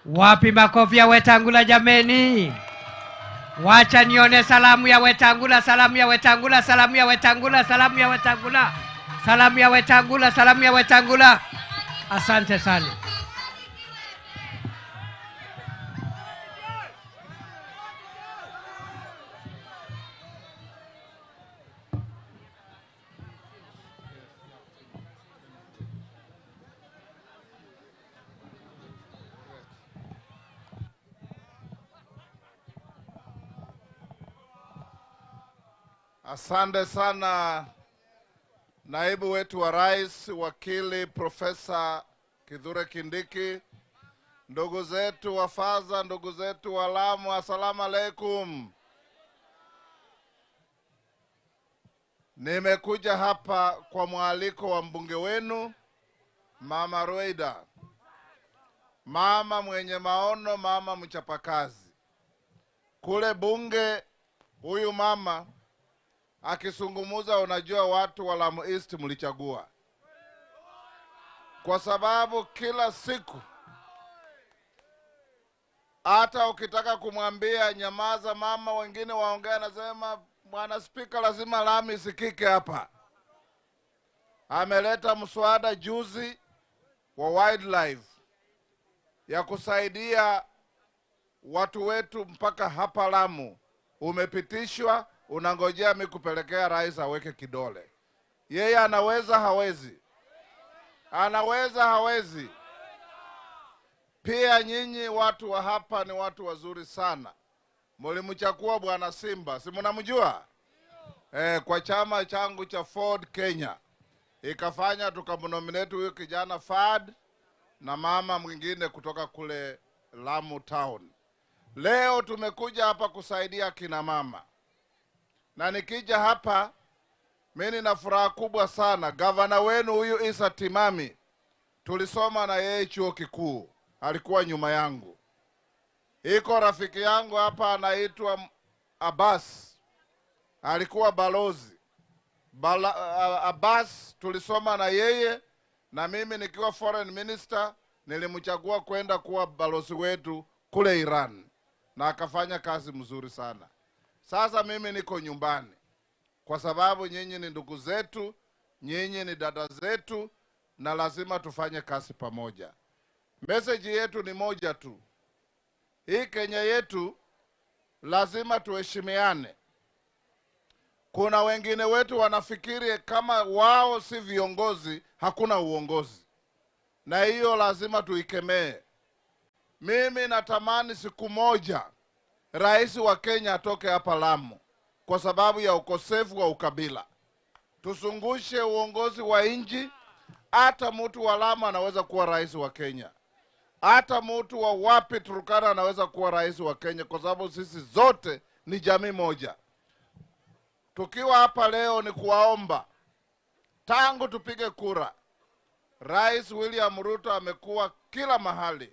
S2: Wapi makofi ya Wetangula jameni? Wacha nione salamu ya Wetangula, salamu ya Wetangula, salamu ya Wetangula, salamu ya Wetangula, salamu ya Wetangula, salamu ya Wetangula. Asante sana.
S13: Asante sana naibu wetu wa rais, wakili Profesa Kithure Kindiki, ndugu zetu wa Faza, ndugu zetu wa Lamu, asalamu alaikum. Nimekuja hapa kwa mwaliko wa mbunge wenu Mama Ruweida, mama mwenye maono, mama mchapakazi. Kule bunge huyu mama akisungumuza, unajua watu wa Lamu East mlichagua, kwa sababu kila siku hata ukitaka kumwambia nyamaza mama, wengine waongea, nasema bwana Spika, lazima Lamu isikike hapa. Ameleta mswada juzi wa wildlife ya kusaidia watu wetu mpaka hapa Lamu, umepitishwa. Unangojea mimi kupelekea rais aweke kidole. Yeye anaweza hawezi? Anaweza hawezi? Pia nyinyi watu wa hapa ni watu wazuri sana. Mlimchagua bwana Simba, si mnamjua? Kwa chama changu cha Ford Kenya. Ikafanya tukamnominate huyo kijana Fad na mama mwingine kutoka kule Lamu Town. Leo tumekuja hapa kusaidia kina mama. Na nikija hapa, mimi nina furaha kubwa sana. Gavana wenu huyu Isa Timami, tulisoma na yeye chuo kikuu, alikuwa nyuma yangu. Iko rafiki yangu hapa anaitwa Abbas, alikuwa balozi. Abbas tulisoma na yeye, na mimi nikiwa foreign minister nilimchagua kwenda kuwa balozi wetu kule Iran, na akafanya kazi mzuri sana. Sasa mimi niko nyumbani kwa sababu nyinyi ni ndugu zetu, nyinyi ni dada zetu, na lazima tufanye kazi pamoja. Message yetu ni moja tu. Hii Kenya yetu lazima tuheshimiane. Kuna wengine wetu wanafikiri kama wao si viongozi hakuna uongozi, na hiyo lazima tuikemee. Mimi natamani siku moja rais wa Kenya atoke hapa Lamu kwa sababu ya ukosefu wa ukabila. Tusungushe uongozi wa nchi. Hata mtu wa Lamu anaweza kuwa rais wa Kenya, hata mtu wa wapi Turkana anaweza kuwa rais wa Kenya, kwa sababu sisi zote ni jamii moja. Tukiwa hapa leo ni kuwaomba, tangu tupige kura, Rais William Ruto amekuwa kila mahali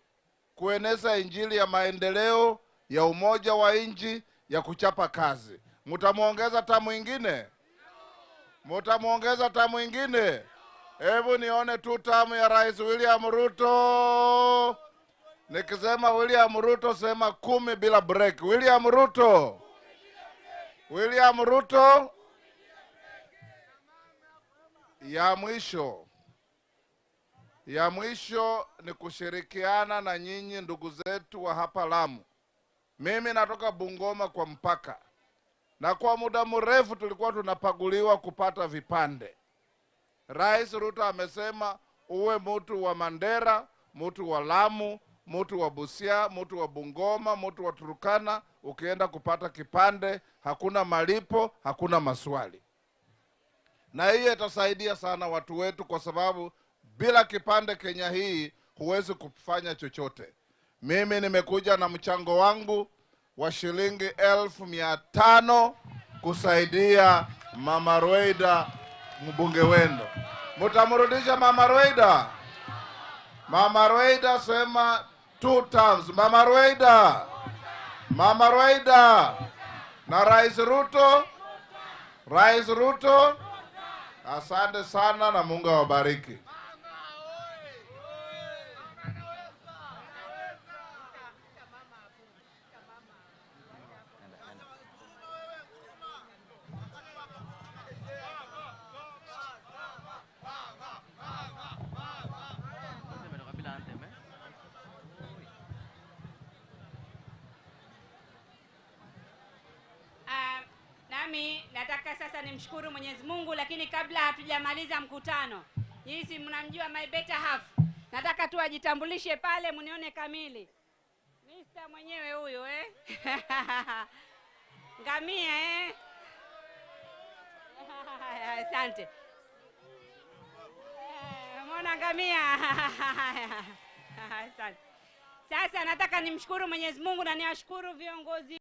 S13: kueneza injili ya maendeleo, ya umoja wa nchi, ya kuchapa kazi. Mtamuongeza tamu ingine? Mtamuongeza tamu ingine? Hebu nione tu tamu ya Rais William Ruto. Nikisema William Ruto sema 10 bila break. William Ruto. William Ruto. Ya mwisho ni kushirikiana na nyinyi ndugu zetu wa hapa Lamu. Mimi natoka Bungoma kwa mpaka, na kwa muda mrefu tulikuwa tunapaguliwa kupata vipande. Rais Ruto amesema uwe mtu wa Mandera, mtu wa Lamu, mtu wa Busia, mtu wa Bungoma, mtu wa Turkana, ukienda kupata kipande hakuna malipo, hakuna maswali. Na hiyo itasaidia sana watu wetu, kwa sababu bila kipande Kenya hii huwezi kufanya chochote. Mimi nimekuja na mchango wangu wa shilingi 1500 kusaidia Mama Rweida, mbunge wenu. Mtamrudisha Mama Rweida? Mama Rweida sema 2 times. Mama Rweida. Mama Rweida. Na Rais Ruto. Rais Ruto. Asante sana na Mungu awabariki.
S14: Nami nataka sasa nimshukuru Mwenyezi Mungu, lakini kabla hatujamaliza mkutano, nyinyi mnamjua my better half. Nataka tu ajitambulishe pale mnione kamili. Mr. mwenyewe huyo Ngamia Asante. Mbona Ngamia? Asante. Sasa nataka nimshukuru Mwenyezi Mungu na niwashukuru viongozi